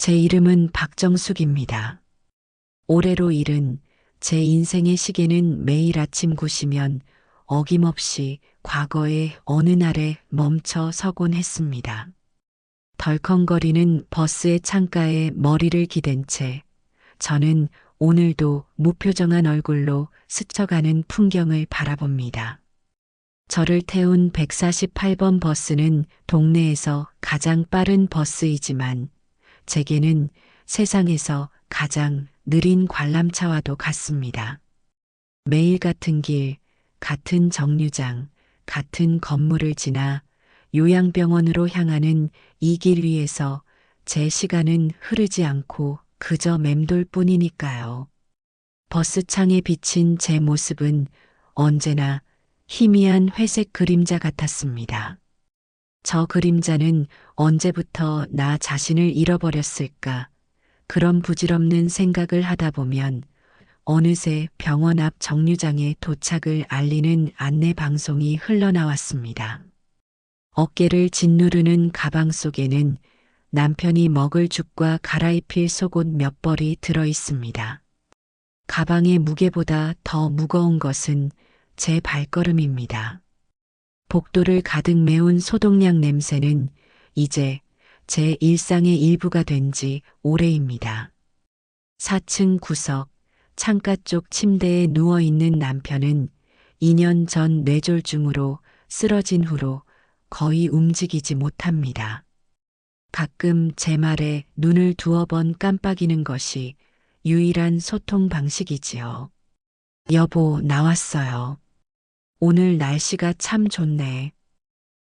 제 이름은 박정숙입니다. 올해로 일은 제 인생의 시계는 매일 아침 9시면 어김없이 과거의 어느 날에 멈춰 서곤 했습니다. 덜컹거리는 버스의 창가에 머리를 기댄 채 저는 오늘도 무표정한 얼굴로 스쳐가는 풍경을 바라봅니다. 저를 태운 148번 버스는 동네에서 가장 빠른 버스이지만 제게는 세상에서 가장 느린 관람차와도 같습니다. 매일 같은 길, 같은 정류장, 같은 건물을 지나 요양병원으로 향하는 이 길 위에서 제 시간은 흐르지 않고 그저 맴돌 뿐이니까요. 버스 창에 비친 제 모습은 언제나 희미한 회색 그림자 같았습니다. 저 그림자는 언제부터 나 자신을 잃어버렸을까? 그런 부질없는 생각을 하다 보면 어느새 병원 앞 정류장에 도착을 알리는 안내 방송이 흘러나왔습니다. 어깨를 짓누르는 가방 속에는 남편이 먹을 죽과 갈아입힐 속옷 몇 벌이 들어 있습니다. 가방의 무게보다 더 무거운 것은 제 발걸음입니다. 복도를 가득 메운 소독약 냄새는 이제 제 일상의 일부가 된 지 오래입니다. 4층 구석, 창가 쪽 침대에 누워있는 남편은 2년 전 뇌졸중으로 쓰러진 후로 거의 움직이지 못합니다. 가끔 제 말에 눈을 두어 번 깜빡이는 것이 유일한 소통 방식이지요. 여보, 나왔어요. 오늘 날씨가 참 좋네.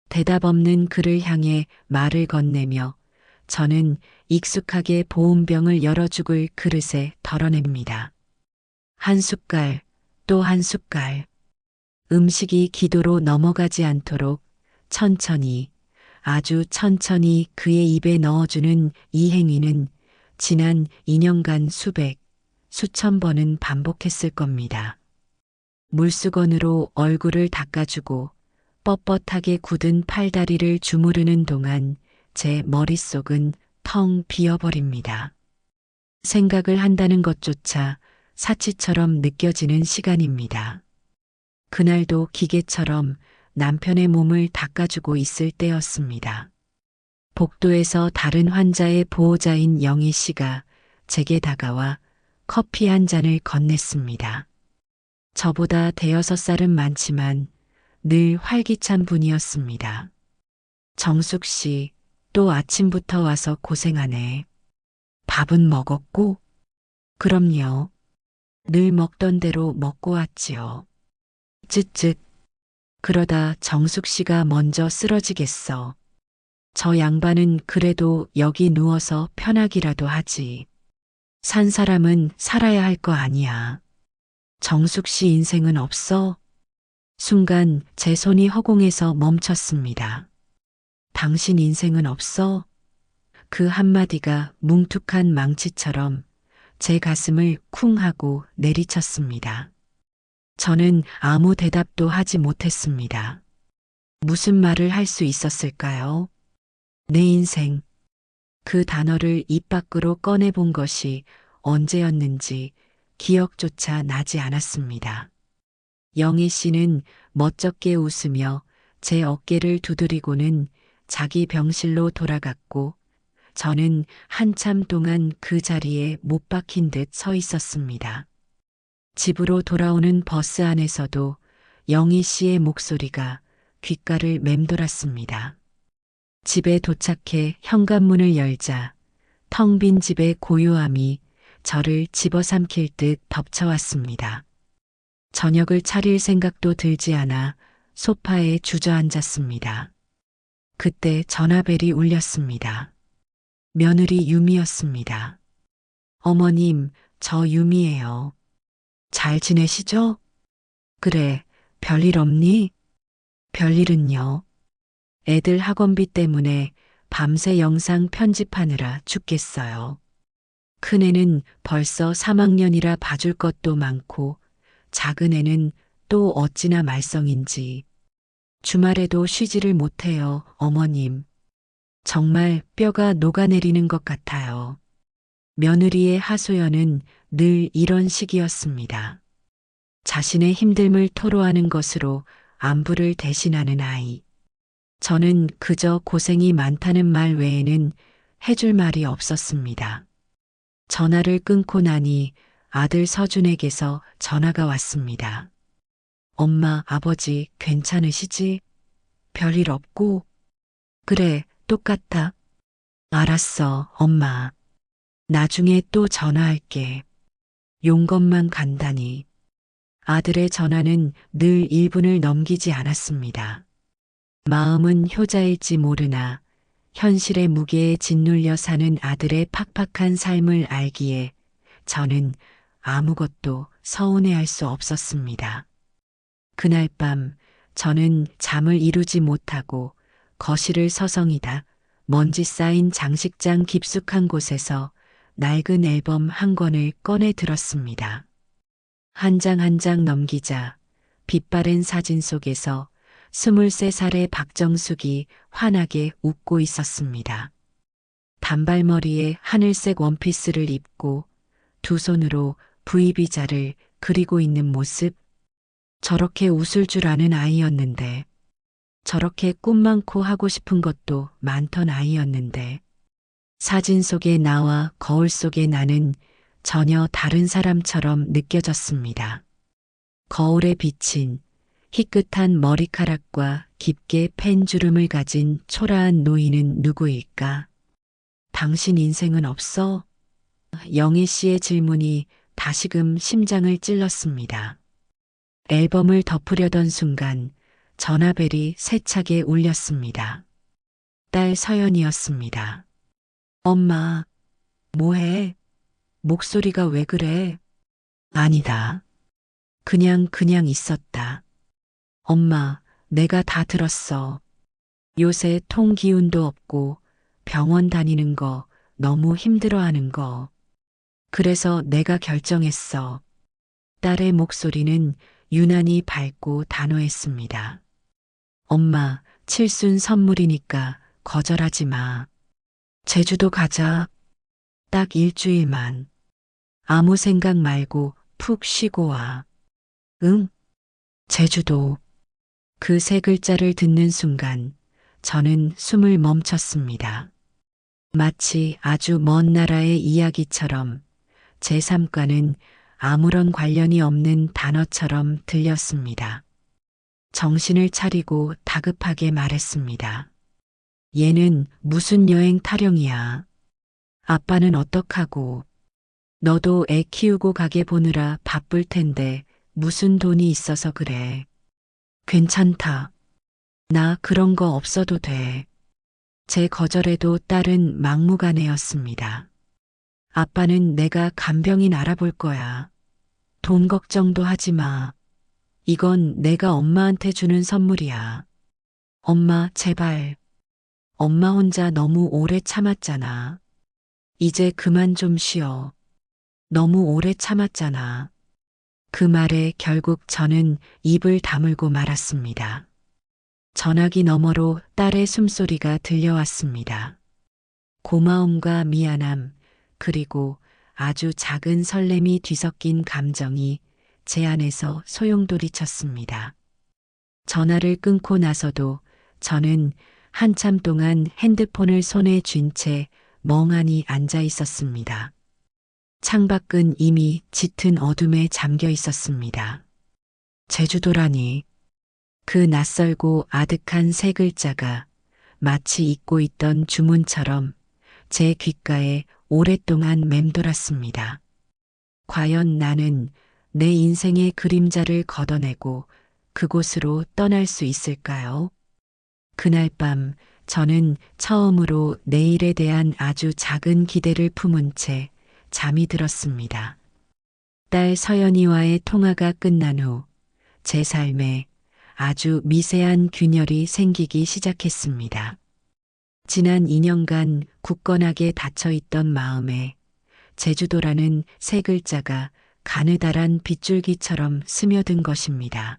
대답 없는 그를 향해 말을 건네며 저는 익숙하게 보온병을 열어 죽을 그릇에 덜어냅니다. 한 숟갈, 또 한 숟갈. 음식이 기도로 넘어가지 않도록 천천히, 아주 천천히 그의 입에 넣어주는 이 행위는 지난 2년간 수백, 수천 번은 반복했을 겁니다. 물수건으로 얼굴을 닦아주고 뻣뻣하게 굳은 팔다리를 주무르는 동안 제 머릿속은 텅 비어버립니다. 생각을 한다는 것조차 사치처럼 느껴지는 시간입니다. 그날도 기계처럼 남편의 몸을 닦아주고 있을 때였습니다. 복도에서 다른 환자의 보호자인 영희 씨가 제게 다가와 커피 한 잔을 건넸습니다. 저보다 대여섯 살은 많지만 늘 활기찬 분이었습니다. 정숙 씨, 또 아침부터 와서 고생하네. 밥은 먹었고? 그럼요. 늘 먹던 대로 먹고 왔지요. 쯧쯧. 그러다 정숙 씨가 먼저 쓰러지겠어. 저 양반은 그래도 여기 누워서 편하기라도 하지. 산 사람은 살아야 할 거 아니야. 정숙 씨 인생은 없어? 순간 제 손이 허공에서 멈췄습니다. 당신 인생은 없어? 그 한마디가 뭉툭한 망치처럼 제 가슴을 쿵 하고 내리쳤습니다. 저는 아무 대답도 하지 못했습니다. 무슨 말을 할 수 있었을까요? 내 인생. 그 단어를 입 밖으로 꺼내본 것이 언제였는지 기억조차 나지 않았습니다. 영희 씨는 멋쩍게 웃으며 제 어깨를 두드리고는 자기 병실로 돌아갔고 저는 한참 동안 그 자리에 못 박힌 듯 서 있었습니다. 집으로 돌아오는 버스 안에서도 영희 씨의 목소리가 귓가를 맴돌았습니다. 집에 도착해 현관문을 열자 텅 빈 집의 고요함이 저를 집어삼킬 듯 덮쳐왔습니다. 저녁을 차릴 생각도 들지 않아 소파에 주저앉았습니다. 그때 전화벨이 울렸습니다. 며느리 유미였습니다. 어머님, 저 유미예요. 잘 지내시죠? 그래, 별일 없니? 별일은요. 애들 학원비 때문에 밤새 영상 편집하느라 죽겠어요. 큰애는 벌써 3학년이라 봐줄 것도 많고 작은애는 또 어찌나 말썽인지. 주말에도 쉬지를 못해요, 어머님. 정말 뼈가 녹아내리는 것 같아요. 며느리의 하소연은 늘 이런 식이었습니다. 자신의 힘듦을 토로하는 것으로 안부를 대신하는 아이. 저는 그저 고생이 많다는 말 외에는 해줄 말이 없었습니다. 전화를 끊고 나니 아들 서준에게서 전화가 왔습니다. 엄마, 아버지 괜찮으시지? 별일 없고? 그래, 똑같아. 알았어, 엄마. 나중에 또 전화할게. 용건만 간다니. 아들의 전화는 늘 1분을 넘기지 않았습니다. 마음은 효자일지 모르나 현실의 무게에 짓눌려 사는 아들의 팍팍한 삶을 알기에 저는 아무것도 서운해할 수 없었습니다. 그날 밤 저는 잠을 이루지 못하고 거실을 서성이다 먼지 쌓인 장식장 깊숙한 곳에서 낡은 앨범 한 권을 꺼내 들었습니다. 한 장 한 장 넘기자 빛바랜 사진 속에서 23살의 박정숙이 환하게 웃고 있었습니다. 단발머리에 하늘색 원피스를 입고 두 손으로 V비자를 그리고 있는 모습. 저렇게 웃을 줄 아는 아이였는데, 저렇게 꿈 많고 하고 싶은 것도 많던 아이였는데, 사진 속의 나와 거울 속의 나는 전혀 다른 사람처럼 느껴졌습니다. 거울에 비친 희끗한 머리카락과 깊게 팬 주름을 가진 초라한 노인은 누구일까? 당신 인생은 없어? 영애 씨의 질문이 다시금 심장을 찔렀습니다. 앨범을 덮으려던 순간 전화벨이 세차게 울렸습니다. 딸 서연이었습니다. 엄마, 뭐해? 목소리가 왜 그래? 아니다. 그냥 있었다. 엄마, 내가 다 들었어. 요새 통 기운도 없고 병원 다니는 거 너무 힘들어하는 거. 그래서 내가 결정했어. 딸의 목소리는 유난히 밝고 단호했습니다. 엄마, 칠순 선물이니까 거절하지 마. 제주도 가자. 딱 일주일만. 아무 생각 말고 푹 쉬고 와. 응? 제주도. 그 세 글자를 듣는 순간 저는 숨을 멈췄습니다. 마치 아주 먼 나라의 이야기처럼 제 삶과는 아무런 관련이 없는 단어처럼 들렸습니다. 정신을 차리고 다급하게 말했습니다. 얘는 무슨 여행 타령이야. 아빠는 어떡하고. 너도 애 키우고 가게 보느라 바쁠 텐데 무슨 돈이 있어서 그래. 괜찮다. 나 그런 거 없어도 돼. 제 거절에도 딸은 막무가내였습니다. 아빠는 내가 간병인 알아볼 거야. 돈 걱정도 하지 마. 이건 내가 엄마한테 주는 선물이야. 엄마, 제발. 엄마 혼자 너무 오래 참았잖아. 이제 그만 좀 쉬어. 너무 오래 참았잖아. 그 말에 결국 저는 입을 다물고 말았습니다. 전화기 너머로 딸의 숨소리가 들려왔습니다. 고마움과 미안함, 그리고 아주 작은 설렘이 뒤섞인 감정이 제 안에서 소용돌이쳤습니다. 전화를 끊고 나서도 저는 한참 동안 핸드폰을 손에 쥔 채 멍하니 앉아 있었습니다. 창밖은 이미 짙은 어둠에 잠겨 있었습니다. 제주도라니. 그 낯설고 아득한 세 글자가 마치 잊고 있던 주문처럼 제 귓가에 오랫동안 맴돌았습니다. 과연 나는 내 인생의 그림자를 걷어내고 그곳으로 떠날 수 있을까요? 그날 밤 저는 처음으로 내일에 대한 아주 작은 기대를 품은 채 잠이 들었습니다. 딸 서연이와의 통화가 끝난 후 제 삶에 아주 미세한 균열이 생기기 시작했습니다. 지난 2년간 굳건하게 닫혀있던 마음에 제주도라는 세 글자가 가느다란 빗줄기처럼 스며든 것입니다.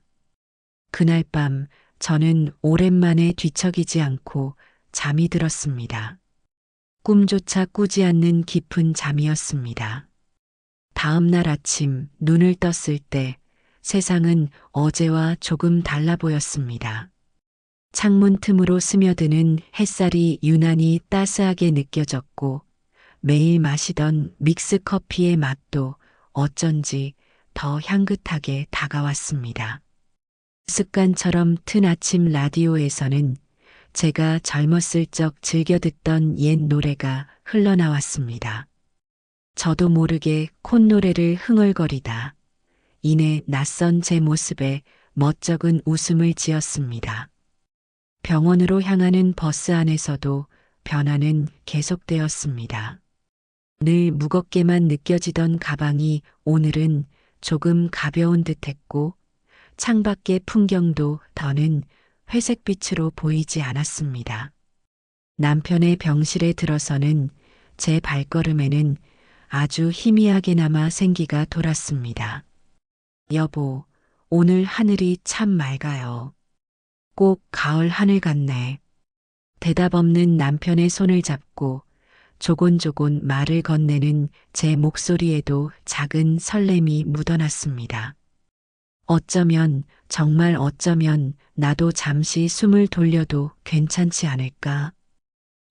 그날 밤 저는 오랜만에 뒤척이지 않고 잠이 들었습니다. 꿈조차 꾸지 않는 깊은 잠이었습니다. 다음 날 아침 눈을 떴을 때 세상은 어제와 조금 달라 보였습니다. 창문 틈으로 스며드는 햇살이 유난히 따스하게 느껴졌고 매일 마시던 믹스 커피의 맛도 어쩐지 더 향긋하게 다가왔습니다. 습관처럼 튼 아침 라디오에서는 제가 젊었을 적 즐겨 듣던 옛 노래가 흘러나왔습니다. 저도 모르게 콧노래를 흥얼거리다 이내 낯선 제 모습에 멋쩍은 웃음을 지었습니다. 병원으로 향하는 버스 안에서도 변화는 계속되었습니다. 늘 무겁게만 느껴지던 가방이 오늘은 조금 가벼운 듯했고 창밖의 풍경도 더는 회색빛으로 보이지 않았습니다. 남편의 병실에 들어서는 제 발걸음에는 아주 희미하게나마 생기가 돌았습니다. 여보, 오늘 하늘이 참 맑아요. 꼭 가을 하늘 같네. 대답 없는 남편의 손을 잡고 조곤조곤 말을 건네는 제 목소리에도 작은 설렘이 묻어났습니다. 어쩌면, 정말 어쩌면 나도 잠시 숨을 돌려도 괜찮지 않을까?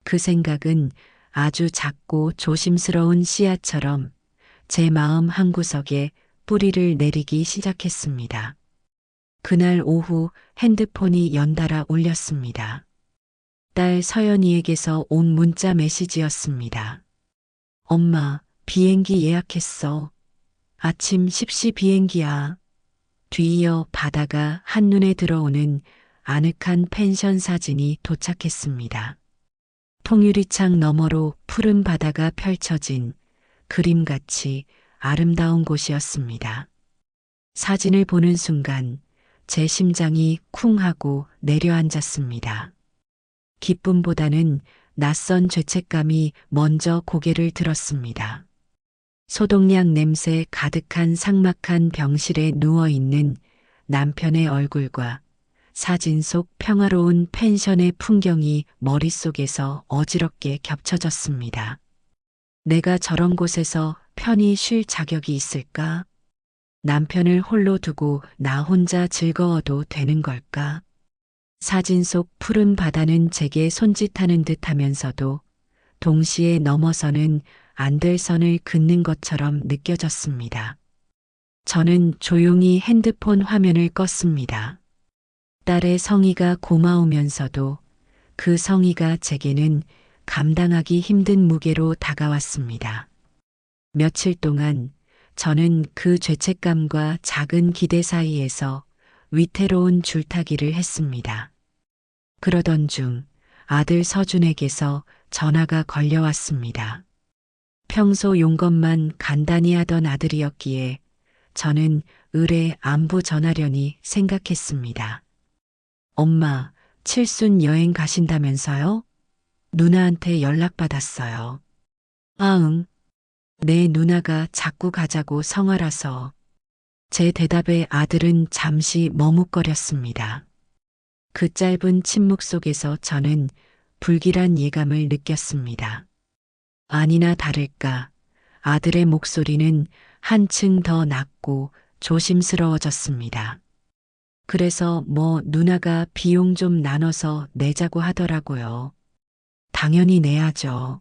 그 생각은 아주 작고 조심스러운 씨앗처럼 제 마음 한구석에 뿌리를 내리기 시작했습니다. 그날 오후 핸드폰이 연달아 울렸습니다. 딸 서연이에게서 온 문자 메시지였습니다. 엄마, 비행기 예약했어. 아침 10시 비행기야. 뒤이어 바다가 한눈에 들어오는 아늑한 펜션 사진이 도착했습니다. 통유리창 너머로 푸른 바다가 펼쳐진 그림같이 아름다운 곳이었습니다. 사진을 보는 순간 제 심장이 쿵 하고 내려앉았습니다. 기쁨보다는 낯선 죄책감이 먼저 고개를 들었습니다. 소독약 냄새 가득한 삭막한 병실에 누워있는 남편의 얼굴과 사진 속 평화로운 펜션의 풍경이 머릿속에서 어지럽게 겹쳐졌습니다. 내가 저런 곳에서 편히 쉴 자격이 있을까? 남편을 홀로 두고 나 혼자 즐거워도 되는 걸까? 사진 속 푸른 바다는 제게 손짓하는 듯 하면서도 동시에 넘어서는 안 될 선을 긋는 것처럼 느껴졌습니다. 저는 조용히 핸드폰 화면을 껐습니다. 딸의 성의가 고마우면서도 그 성의가 제게는 감당하기 힘든 무게로 다가왔습니다. 며칠 동안 저는 그 죄책감과 작은 기대 사이에서 위태로운 줄타기를 했습니다. 그러던 중 아들 서준에게서 전화가 걸려왔습니다. 평소 용건만 간단히 하던 아들이었기에 저는 의뢰 안부 전하려니 생각했습니다. 엄마, 칠순 여행 가신다면서요? 누나한테 연락받았어요. 아응. 내 누나가 자꾸 가자고 성화라서. 제 대답에 아들은 잠시 머뭇거렸습니다. 그 짧은 침묵 속에서 저는 불길한 예감을 느꼈습니다. 아니나 다를까 아들의 목소리는 한층 더 낮고 조심스러워졌습니다. 그래서 누나가 비용 좀 나눠서 내자고 하더라고요. 당연히 내야죠.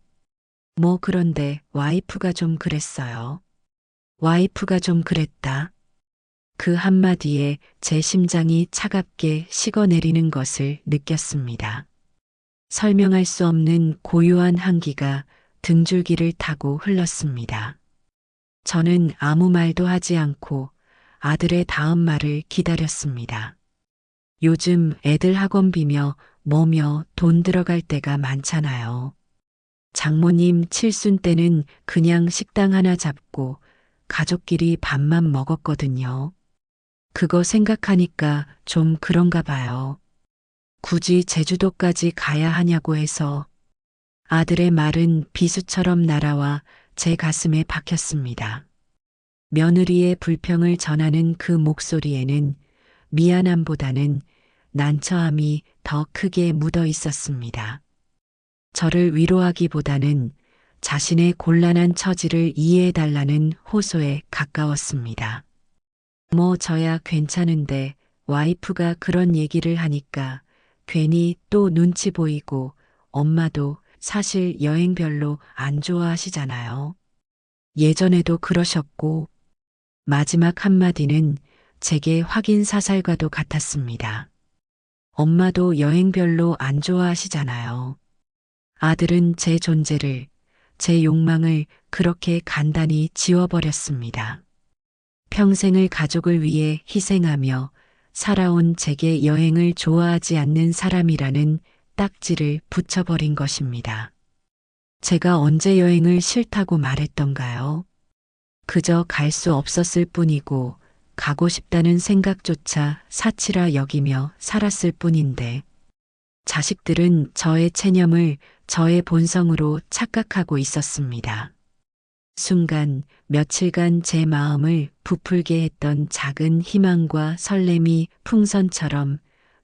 그런데 와이프가 좀 그랬어요. 와이프가 좀 그랬다. 그 한마디에 제 심장이 차갑게 식어내리는 것을 느꼈습니다. 설명할 수 없는 고요한 한기가 등줄기를 타고 흘렀습니다. 저는 아무 말도 하지 않고 아들의 다음 말을 기다렸습니다. 요즘 애들 학원비며 뭐며 돈 들어갈 때가 많잖아요. 장모님 칠순 때는 그냥 식당 하나 잡고 가족끼리 밥만 먹었거든요. 그거 생각하니까 좀 그런가 봐요. 굳이 제주도까지 가야 하냐고 해서. 아들의 말은 비수처럼 날아와 제 가슴에 박혔습니다. 며느리의 불평을 전하는 그 목소리에는 미안함보다는 난처함이 더 크게 묻어 있었습니다. 저를 위로하기보다는 자신의 곤란한 처지를 이해해달라는 호소에 가까웠습니다. 뭐 저야 괜찮은데 와이프가 그런 얘기를 하니까 괜히 또 눈치 보이고 엄마도 사실 여행 별로 안 좋아하시잖아요. 예전에도 그러셨고 마지막 한마디는 제게 확인 사살과도 같았습니다. 엄마도 여행 별로 안 좋아하시잖아요. 아들은 제 존재를, 제 욕망을 그렇게 간단히 지워버렸습니다. 평생을 가족을 위해 희생하며 살아온 제게 여행을 좋아하지 않는 사람이라는 딱지를 붙여버린 것입니다. 제가 언제 여행을 싫다고 말했던가요? 그저 갈 수 없었을 뿐이고 가고 싶다는 생각조차 사치라 여기며 살았을 뿐인데 자식들은 저의 체념을 저의 본성으로 착각하고 있었습니다. 순간 며칠간 제 마음을 부풀게 했던 작은 희망과 설렘이 풍선처럼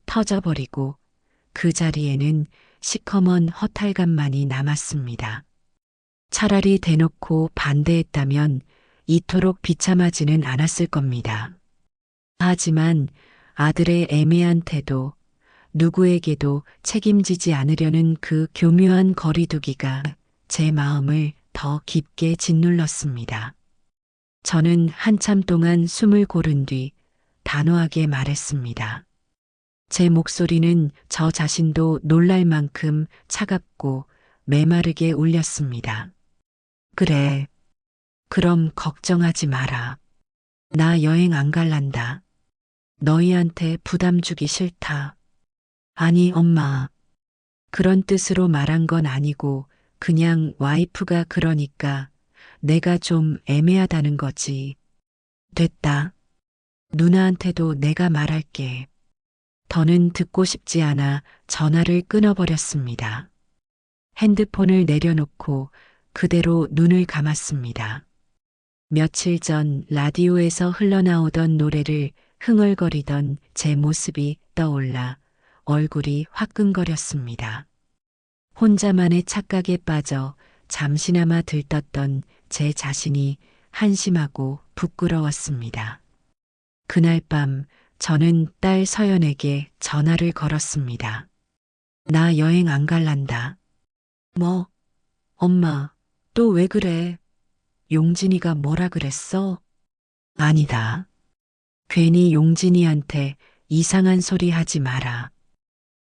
터져버리고 그 자리에는 시커먼 허탈감만이 남았습니다. 차라리 대놓고 반대했다면 이토록 비참하지는 않았을 겁니다. 하지만 아들의 애매한 태도, 누구에게도 책임지지 않으려는 그 교묘한 거리두기가 제 마음을 더 깊게 짓눌렀습니다. 저는 한참 동안 숨을 고른 뒤 단호하게 말했습니다. 제 목소리는 저 자신도 놀랄 만큼 차갑고 메마르게 울렸습니다. 그래. 그럼 걱정하지 마라. 나 여행 안 갈란다. 너희한테 부담 주기 싫다. 아니, 엄마. 그런 뜻으로 말한 건 아니고 그냥 와이프가 그러니까 내가 좀 애매하다는 거지. 됐다. 누나한테도 내가 말할게. 더는 듣고 싶지 않아 전화를 끊어버렸습니다. 핸드폰을 내려놓고 그대로 눈을 감았습니다. 며칠 전 라디오에서 흘러나오던 노래를 흥얼거리던 제 모습이 떠올라 얼굴이 화끈거렸습니다. 혼자만의 착각에 빠져 잠시나마 들떴던 제 자신이 한심하고 부끄러웠습니다. 그날 밤 저는 딸 서연에게 전화를 걸었습니다. 나 여행 안 갈란다. 뭐? 엄마, 또 왜 그래? 용진이가 뭐라 그랬어? 아니다. 괜히 용진이한테 이상한 소리 하지 마라.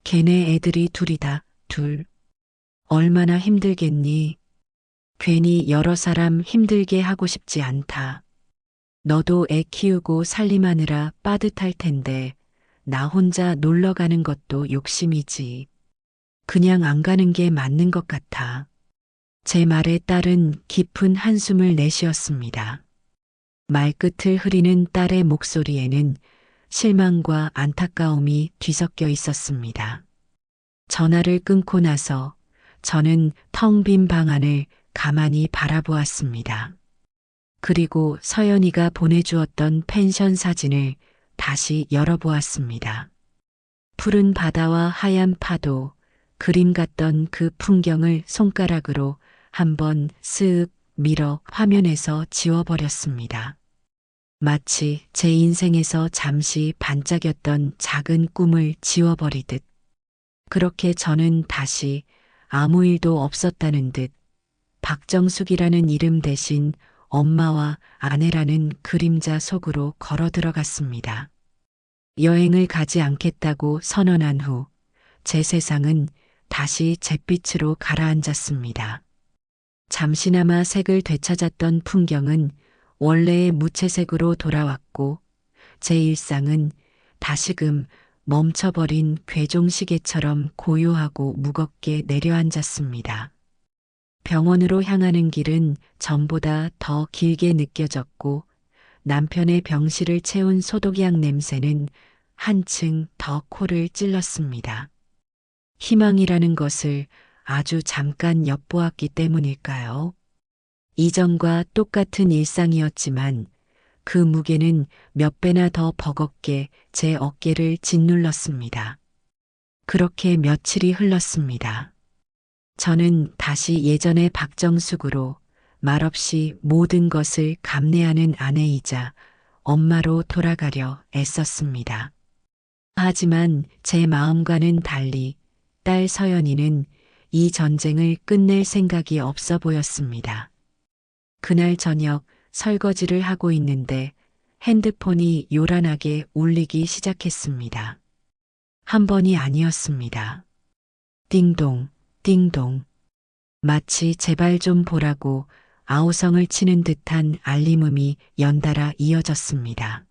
걔네 애들이 둘이다, 둘. 얼마나 힘들겠니? 괜히 여러 사람 힘들게 하고 싶지 않다. 너도 애 키우고 살림하느라 빠듯할 텐데 나 혼자 놀러 가는 것도 욕심이지. 그냥 안 가는 게 맞는 것 같아. 제 말에 딸은 깊은 한숨을 내쉬었습니다. 말끝을 흐리는 딸의 목소리에는 실망과 안타까움이 뒤섞여 있었습니다. 전화를 끊고 나서 저는 텅 빈 방 안을 가만히 바라보았습니다. 그리고 서연이가 보내주었던 펜션 사진을 다시 열어보았습니다. 푸른 바다와 하얀 파도, 그림 같던 그 풍경을 손가락으로 한번 쓱 밀어 화면에서 지워버렸습니다. 마치 제 인생에서 잠시 반짝였던 작은 꿈을 지워버리듯 그렇게 저는 다시 아무 일도 없었다는 듯 박정숙이라는 이름 대신 엄마와 아내라는 그림자 속으로 걸어 들어갔습니다. 여행을 가지 않겠다고 선언한 후 제 세상은 다시 잿빛으로 가라앉았습니다. 잠시나마 색을 되찾았던 풍경은 원래의 무채색으로 돌아왔고 제 일상은 다시금 멈춰버린 괴종시계처럼 고요하고 무겁게 내려앉았습니다. 병원으로 향하는 길은 전보다 더 길게 느껴졌고 남편의 병실을 채운 소독약 냄새는 한층 더 코를 찔렀습니다. 희망이라는 것을 아주 잠깐 엿보았기 때문일까요? 이전과 똑같은 일상이었지만 그 무게는 몇 배나 더 버겁게 제 어깨를 짓눌렀습니다. 그렇게 며칠이 흘렀습니다. 저는 다시 예전의 박정숙으로 말없이 모든 것을 감내하는 아내이자 엄마로 돌아가려 애썼습니다. 하지만 제 마음과는 달리 딸 서연이는 이 전쟁을 끝낼 생각이 없어 보였습니다. 그날 저녁 설거지를 하고 있는데 핸드폰이 요란하게 울리기 시작했습니다. 한 번이 아니었습니다. 띵동, 띵동. 마치 제발 좀 보라고 아우성을 치는 듯한 알림음이 연달아 이어졌습니다.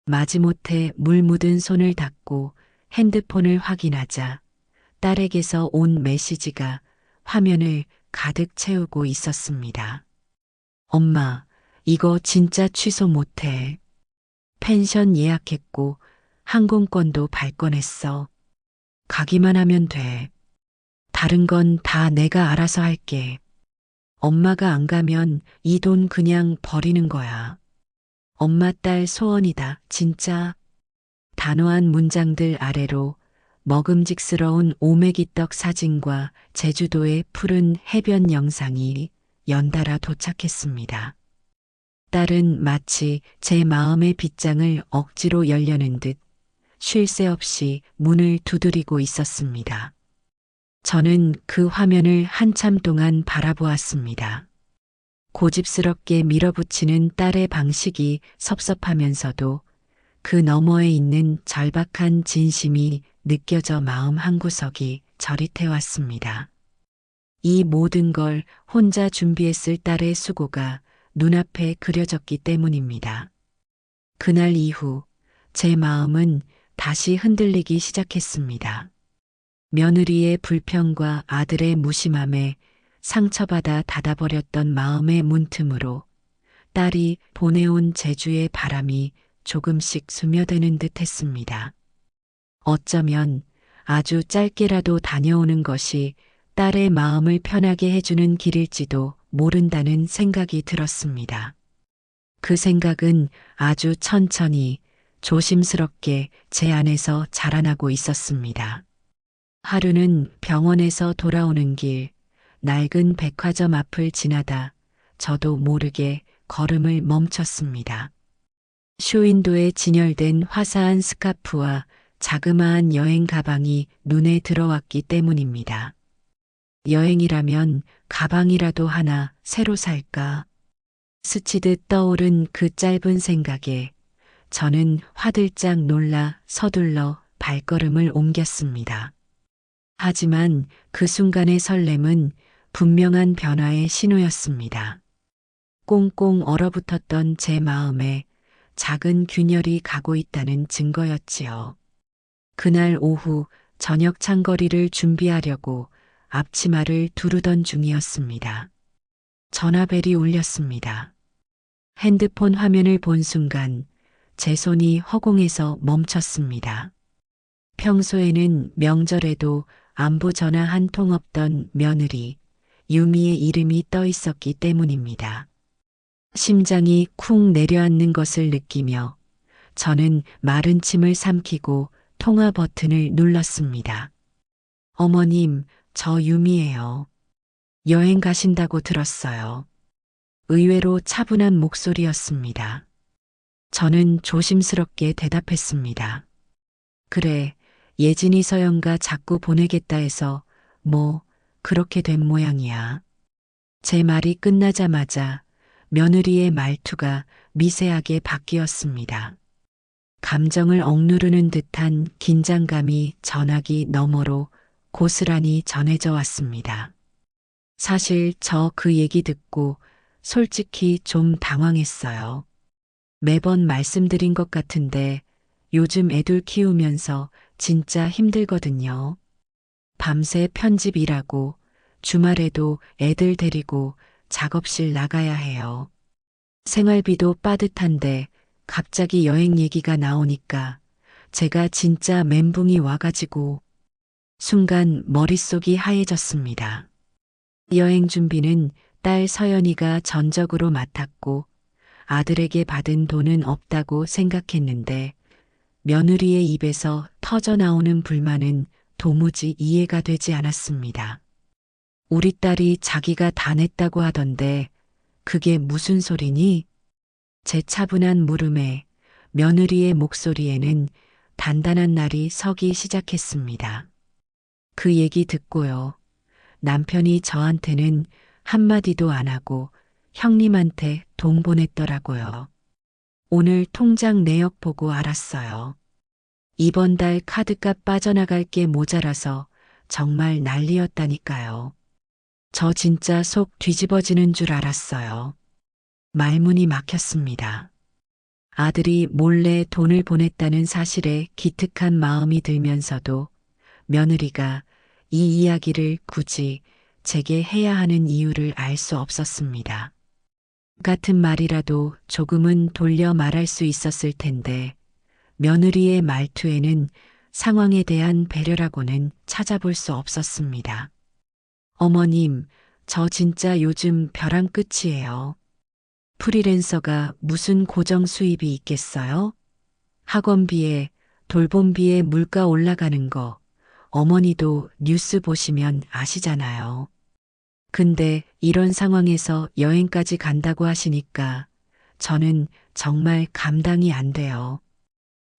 마지못해 물 묻은 손을 닦고 핸드폰을 확인하자 딸에게서 온 메시지가 화면을 가득 채우고 있었습니다. 엄마, 이거 진짜 취소 못해. 펜션 예약했고 항공권도 발권했어. 가기만 하면 돼. 다른 건 다 내가 알아서 할게. 엄마가 안 가면 이 돈 그냥 버리는 거야. 엄마 딸 소원이다, 진짜. 단호한 문장들 아래로 먹음직스러운 오메기떡 사진과 제주도의 푸른 해변 영상이 연달아 도착했습니다. 딸은 마치 제 마음의 빗장을 억지로 열려는 듯 쉴 새 없이 문을 두드리고 있었습니다. 저는 그 화면을 한참 동안 바라보았습니다. 고집스럽게 밀어붙이는 딸의 방식이 섭섭하면서도 그 너머에 있는 절박한 진심이 느껴져 마음 한구석이 저릿해왔습니다. 이 모든 걸 혼자 준비했을 딸의 수고가 눈앞에 그려졌기 때문입니다. 그날 이후 제 마음은 다시 흔들리기 시작했습니다. 며느리의 불평과 아들의 무심함에 상처받아 닫아버렸던 마음의 문틈으로 딸이 보내온 제주의 바람이 조금씩 스며드는 듯 했습니다. 어쩌면 아주 짧게라도 다녀오는 것이 딸의 마음을 편하게 해주는 길일지도 모른다는 생각이 들었습니다. 그 생각은 아주 천천히 조심스럽게 제 안에서 자라나고 있었습니다. 하루는 병원에서 돌아오는 길, 낡은 백화점 앞을 지나다 저도 모르게 걸음을 멈췄습니다. 쇼윈도에 진열된 화사한 스카프와 자그마한 여행 가방이 눈에 들어왔기 때문입니다. 여행이라면 가방이라도 하나 새로 살까? 스치듯 떠오른 그 짧은 생각에 저는 화들짝 놀라 서둘러 발걸음을 옮겼습니다. 하지만 그 순간의 설렘은 분명한 변화의 신호였습니다. 꽁꽁 얼어붙었던 제 마음에 작은 균열이 가고 있다는 증거였지요. 그날 오후 저녁 창거리를 준비하려고 앞치마를 두르던 중이었습니다. 전화벨이 울렸습니다. 핸드폰 화면을 본 순간 제 손이 허공에서 멈췄습니다. 평소에는 명절에도 안부 전화 한 통 없던 며느리 유미의 이름이 떠 있었기 때문입니다. 심장이 쿵 내려앉는 것을 느끼며 저는 마른 침을 삼키고 통화 버튼을 눌렀습니다. 어머님, 저 유미예요. 여행 가신다고 들었어요. 의외로 차분한 목소리였습니다. 저는 조심스럽게 대답했습니다. 그래, 예진이 서연가 자꾸 보내겠다 해서 뭐 그렇게 된 모양이야. 제 말이 끝나자마자 며느리의 말투가 미세하게 바뀌었습니다. 감정을 억누르는 듯한 긴장감이 전화기 너머로 고스란히 전해져 왔습니다. 사실 저 그 얘기 듣고 솔직히 좀 당황했어요. 매번 말씀드린 것 같은데 요즘 애들 키우면서 진짜 힘들거든요. 밤새 편집 일하고 주말에도 애들 데리고 작업실 나가야 해요. 생활비도 빠듯한데 갑자기 여행 얘기가 나오니까 제가 진짜 멘붕이 와가지고 순간 머릿속이 하얘졌습니다. 여행 준비는 딸 서연이가 전적으로 맡았고 아들에게 받은 돈은 없다고 생각했는데 며느리의 입에서 터져나오는 불만은 도무지 이해가 되지 않았습니다. 우리 딸이 자기가 다 냈다고 하던데 그게 무슨 소리니? 제 차분한 물음에 며느리의 목소리에는 단단한 날이 서기 시작했습니다. 그 얘기 듣고요. 남편이 저한테는 한마디도 안 하고 형님한테 돈 보냈더라고요. 오늘 통장 내역 보고 알았어요. 이번 달 카드값 빠져나갈 게 모자라서 정말 난리였다니까요. 저 진짜 속 뒤집어지는 줄 알았어요. 말문이 막혔습니다. 아들이 몰래 돈을 보냈다는 사실에 기특한 마음이 들면서도 며느리가 이 이야기를 굳이 제게 해야 하는 이유를 알 수 없었습니다. 같은 말이라도 조금은 돌려 말할 수 있었을 텐데 며느리의 말투에는 상황에 대한 배려라고는 찾아볼 수 없었습니다. 어머님, 저 진짜 요즘 벼랑 끝이에요. 프리랜서가 무슨 고정 수입이 있겠어요? 학원비에 돌봄비에 물가 올라가는 거 어머니도 뉴스 보시면 아시잖아요. 근데 이런 상황에서 여행까지 간다고 하시니까 저는 정말 감당이 안 돼요.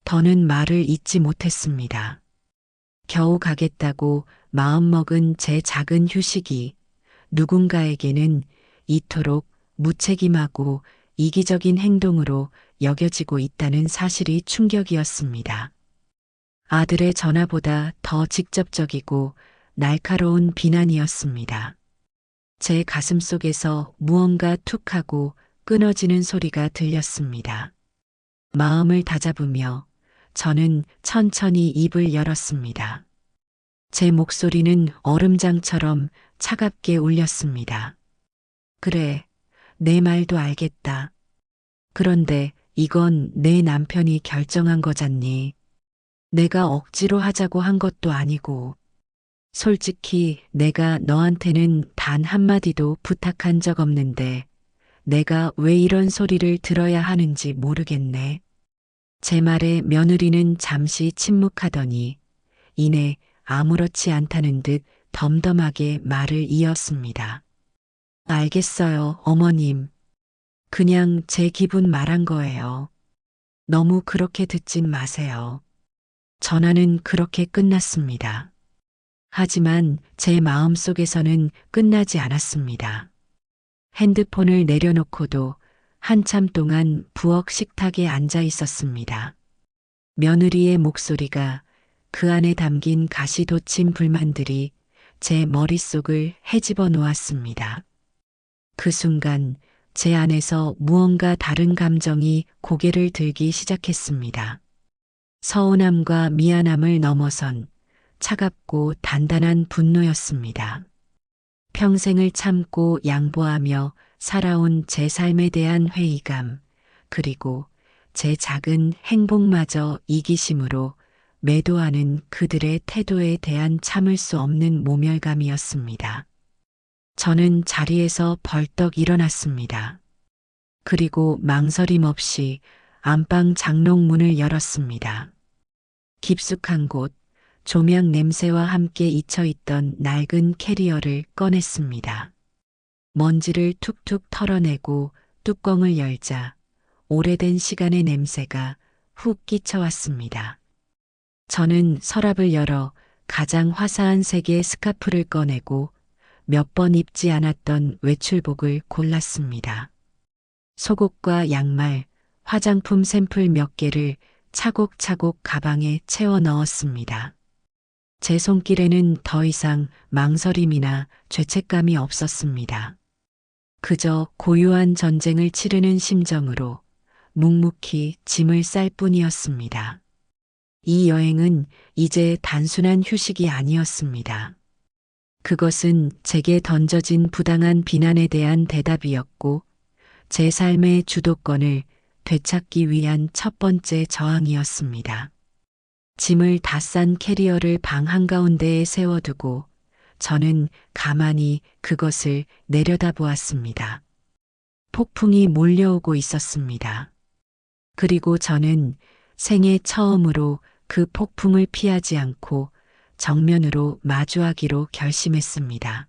더는 말을 잇지 못했습니다. 겨우 가겠다고 마음먹은 제 작은 휴식이 누군가에게는 이토록 무책임하고 이기적인 행동으로 여겨지고 있다는 사실이 충격이었습니다. 아들의 전화보다 더 직접적이고 날카로운 비난이었습니다. 제 가슴 속에서 무언가 툭 하고 끊어지는 소리가 들렸습니다. 마음을 다잡으며 저는 천천히 입을 열었습니다. 제 목소리는 얼음장처럼 차갑게 울렸습니다. 그래, 내 말도 알겠다. 그런데 이건 내 남편이 결정한 거잖니. 내가 억지로 하자고 한 것도 아니고. 솔직히 내가 너한테는 단 한마디도 부탁한 적 없는데 내가 왜 이런 소리를 들어야 하는지 모르겠네. 제 말에 며느리는 잠시 침묵하더니 이내 아무렇지 않다는 듯 덤덤하게 말을 이었습니다. 알겠어요, 어머님. 그냥 제 기분 말한 거예요. 너무 그렇게 듣진 마세요. 전화는 그렇게 끝났습니다. 하지만 제 마음속에서는 끝나지 않았습니다. 핸드폰을 내려놓고도 한참 동안 부엌 식탁에 앉아 있었습니다. 며느리의 목소리가 그 안에 담긴 가시돋친 불만들이 제 머릿속을 헤집어 놓았습니다. 그 순간 제 안에서 무언가 다른 감정이 고개를 들기 시작했습니다. 서운함과 미안함을 넘어선 차갑고 단단한 분노였습니다. 평생을 참고 양보하며 살아온 제 삶에 대한 회의감, 그리고 제 작은 행복마저 이기심으로 매도하는 그들의 태도에 대한 참을 수 없는 모멸감이었습니다. 저는 자리에서 벌떡 일어났습니다. 그리고 망설임 없이 안방 장롱문을 열었습니다. 깊숙한 곳, 조명 냄새와 함께 잊혀있던 낡은 캐리어를 꺼냈습니다. 먼지를 툭툭 털어내고 뚜껑을 열자 오래된 시간의 냄새가 훅 끼쳐왔습니다. 저는 서랍을 열어 가장 화사한 색의 스카프를 꺼내고 몇 번 입지 않았던 외출복을 골랐습니다. 속옷과 양말, 화장품 샘플 몇 개를 차곡차곡 가방에 채워 넣었습니다. 제 손길에는 더 이상 망설임이나 죄책감이 없었습니다. 그저 고요한 전쟁을 치르는 심정으로 묵묵히 짐을 쌀 뿐이었습니다. 이 여행은 이제 단순한 휴식이 아니었습니다. 그것은 제게 던져진 부당한 비난에 대한 대답이었고 제 삶의 주도권을 되찾기 위한 첫 번째 저항이었습니다. 짐을 다 싼 캐리어를 방 한가운데에 세워두고 저는 가만히 그것을 내려다보았습니다. 폭풍이 몰려오고 있었습니다. 그리고 저는 생애 처음으로 그 폭풍을 피하지 않고 정면으로 마주하기로 결심했습니다.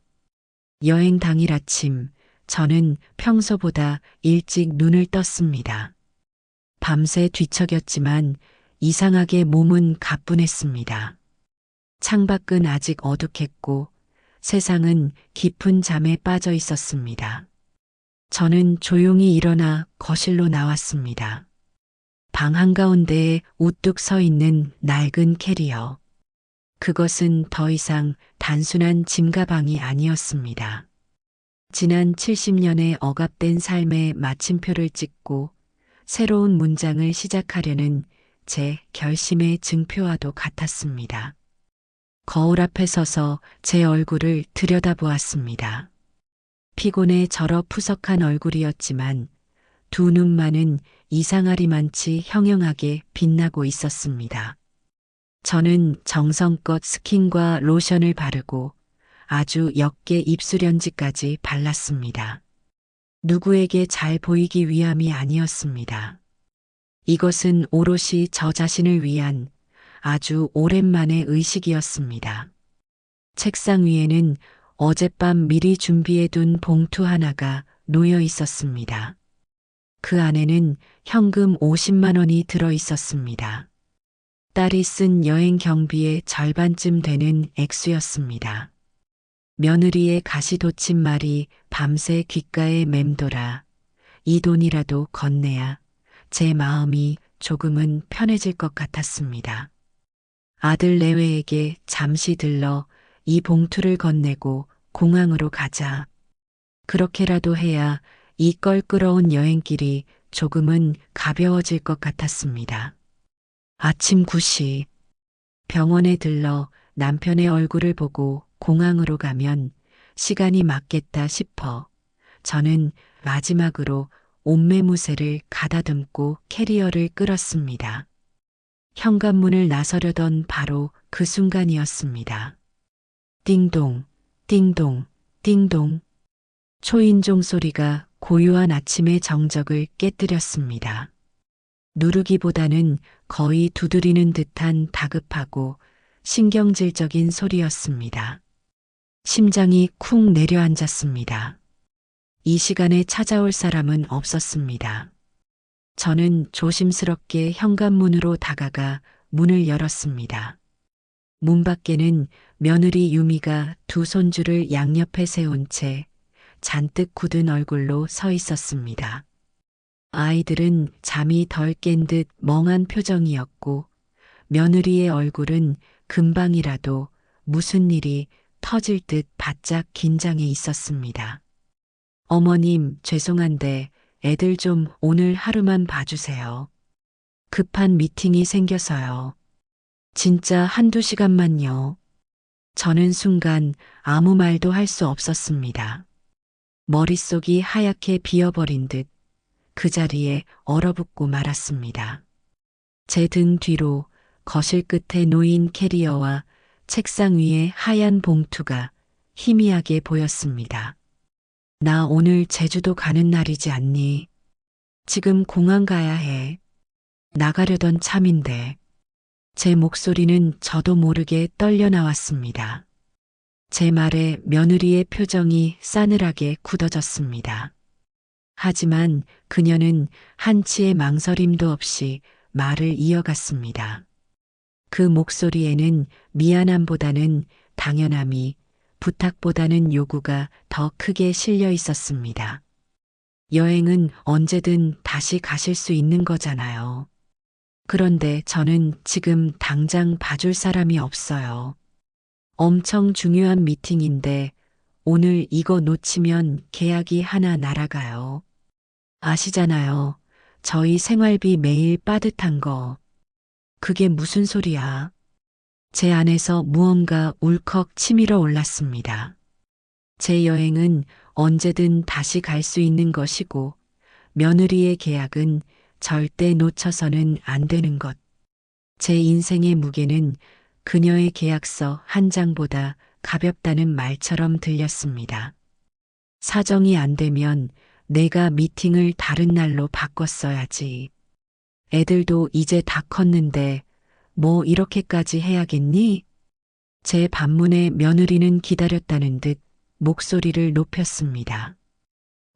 여행 당일 아침, 저는 평소보다 일찍 눈을 떴습니다. 밤새 뒤척였지만 이상하게 몸은 가뿐했습니다. 창밖은 아직 어둑했고 세상은 깊은 잠에 빠져 있었습니다. 저는 조용히 일어나 거실로 나왔습니다. 방 한가운데에 우뚝 서 있는 낡은 캐리어. 그것은 더 이상 단순한 짐 가방이 아니었습니다. 지난 70년의 억압된 삶의 마침표를 찍고 새로운 문장을 시작하려는 제 결심의 증표와도 같았습니다. 거울 앞에 서서 제 얼굴을 들여다보았습니다. 피곤에 절어 푸석한 얼굴이었지만 두 눈만은 이상하리만치 형형하게 빛나고 있었습니다. 저는 정성껏 스킨과 로션을 바르고 아주 옅게 입술연지까지 발랐습니다. 누구에게 잘 보이기 위함이 아니었습니다. 이것은 오롯이 저 자신을 위한 아주 오랜만의 의식이었습니다. 책상 위에는 어젯밤 미리 준비해둔 봉투 하나가 놓여 있었습니다. 그 안에는 현금 50만 원이 들어 있었습니다. 딸이 쓴 여행 경비의 절반쯤 되는 액수였습니다. 며느리의 가시돋친 말이 밤새 귓가에 맴돌아 이 돈이라도 건네야 제 마음이 조금은 편해질 것 같았습니다. 아들 내외에게 잠시 들러 이 봉투를 건네고 공항으로 가자. 그렇게라도 해야 이 껄끄러운 여행길이 조금은 가벼워질 것 같았습니다. 아침 9시 병원에 들러 남편의 얼굴을 보고 공항으로 가면 시간이 맞겠다 싶어 저는 마지막으로 옷매무새를 가다듬고 캐리어를 끌었습니다. 현관문을 나서려던 바로 그 순간이었습니다. 띵동, 띵동, 띵동. 초인종 소리가 고요한 아침의 정적을 깨뜨렸습니다. 누르기보다는 거의 두드리는 듯한 다급하고 신경질적인 소리였습니다. 심장이 쿵 내려앉았습니다. 이 시간에 찾아올 사람은 없었습니다. 저는 조심스럽게 현관문으로 다가가 문을 열었습니다. 문 밖에는 며느리 유미가 두 손주를 양옆에 세운 채 잔뜩 굳은 얼굴로 서 있었습니다. 아이들은 잠이 덜 깬 듯 멍한 표정이었고 며느리의 얼굴은 금방이라도 무슨 일이 터질 듯 바짝 긴장해 있었습니다. 어머님, 죄송한데 애들 좀 오늘 하루만 봐주세요. 급한 미팅이 생겨서요. 진짜 한두 시간만요. 저는 순간 아무 말도 할 수 없었습니다. 머릿속이 하얗게 비어버린 듯 그 자리에 얼어붙고 말았습니다. 제 등 뒤로 거실 끝에 놓인 캐리어와 책상 위에 하얀 봉투가 희미하게 보였습니다. 나 오늘 제주도 가는 날이지 않니? 지금 공항 가야 해. 나가려던 참인데. 제 목소리는 저도 모르게 떨려 나왔습니다. 제 말에 며느리의 표정이 싸늘하게 굳어졌습니다. 하지만 그녀는 한치의 망설임도 없이 말을 이어갔습니다. 그 목소리에는 미안함보다는 당연함이, 부탁보다는 요구가 더 크게 실려 있었습니다. 여행은 언제든 다시 가실 수 있는 거잖아요. 그런데 저는 지금 당장 봐줄 사람이 없어요. 엄청 중요한 미팅인데 오늘 이거 놓치면 계약이 하나 날아가요. 아시잖아요. 저희 생활비 매일 빠듯한 거. 그게 무슨 소리야? 제 안에서 무언가 울컥 치밀어 올랐습니다. 제 여행은 언제든 다시 갈 수 있는 것이고 며느리의 계약은 절대 놓쳐서는 안 되는 것. 제 인생의 무게는 그녀의 계약서 한 장보다 가볍다는 말처럼 들렸습니다. 사정이 안 되면 내가 미팅을 다른 날로 바꿨어야지. 애들도 이제 다 컸는데 뭐 이렇게까지 해야겠니? 제 반문에 며느리는 기다렸다는 듯 목소리를 높였습니다.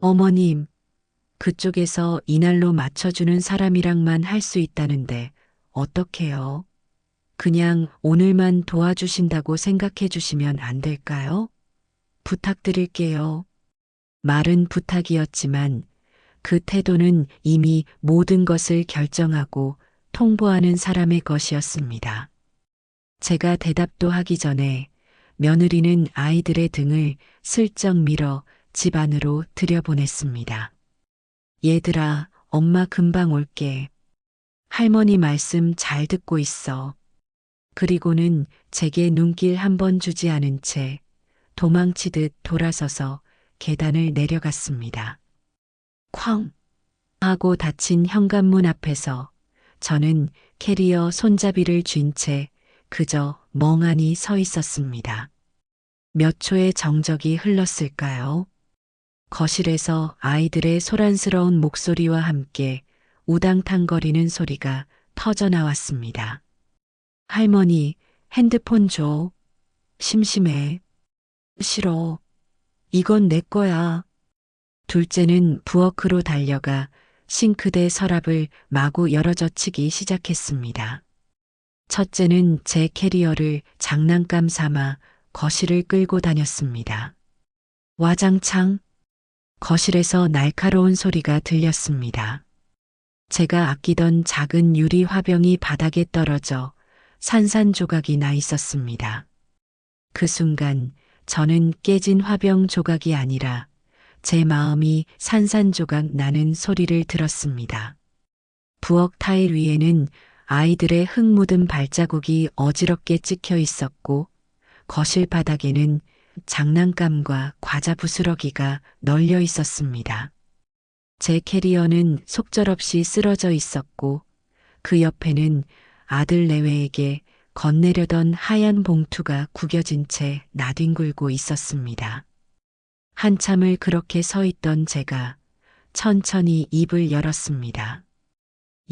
어머님, 그쪽에서 이날로 맞춰주는 사람이랑만 할 수 있다는데 어떡해요? 그냥 오늘만 도와주신다고 생각해 주시면 안 될까요? 부탁드릴게요. 말은 부탁이었지만 그 태도는 이미 모든 것을 결정하고 통보하는 사람의 것이었습니다. 제가 대답도 하기 전에 며느리는 아이들의 등을 슬쩍 밀어 집 안으로 들여보냈습니다. 얘들아, 엄마 금방 올게. 할머니 말씀 잘 듣고 있어. 그리고는 제게 눈길 한 번 주지 않은 채 도망치듯 돌아서서 계단을 내려갔습니다. 쾅! 하고 닫힌 현관문 앞에서 저는 캐리어 손잡이를 쥔 채 그저 멍하니 서 있었습니다. 몇 초의 정적이 흘렀을까요? 거실에서 아이들의 소란스러운 목소리와 함께 우당탕거리는 소리가 터져 나왔습니다. 할머니, 핸드폰 줘. 심심해. 싫어. 이건 내 거야. 둘째는 부엌으로 달려가 싱크대 서랍을 마구 열어젖히기 시작했습니다. 첫째는 제 캐리어를 장난감 삼아 거실을 끌고 다녔습니다. 와장창. 거실에서 날카로운 소리가 들렸습니다. 제가 아끼던 작은 유리 화병이 바닥에 떨어져 산산조각이 나 있었습니다. 그 순간 저는 깨진 화병 조각이 아니라 제 마음이 산산조각 나는 소리를 들었습니다. 부엌 타일 위에는 아이들의 흙 묻은 발자국이 어지럽게 찍혀 있었고 거실 바닥에는 장난감과 과자 부스러기가 널려 있었습니다. 제 캐리어는 속절없이 쓰러져 있었고 그 옆에는 아들 내외에게 건네려던 하얀 봉투가 구겨진 채 나뒹굴고 있었습니다. 한참을 그렇게 서 있던 제가 천천히 입을 열었습니다.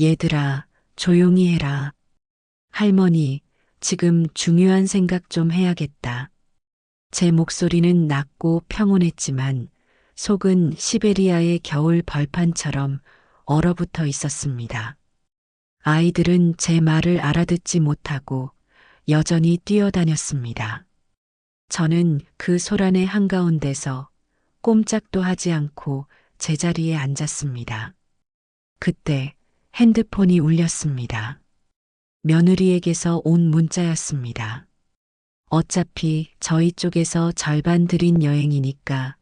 얘들아, 조용히 해라. 할머니, 지금 중요한 생각 좀 해야겠다. 제 목소리는 낮고 평온했지만 속은 시베리아의 겨울 벌판처럼 얼어붙어 있었습니다. 아이들은 제 말을 알아듣지 못하고 여전히 뛰어다녔습니다. 저는 그 소란의 한가운데서 꼼짝도 하지 않고 제자리에 앉았습니다. 그때 핸드폰이 울렸습니다. 며느리에게서 온 문자였습니다. 어차피 저희 쪽에서 절반 들인 여행이니까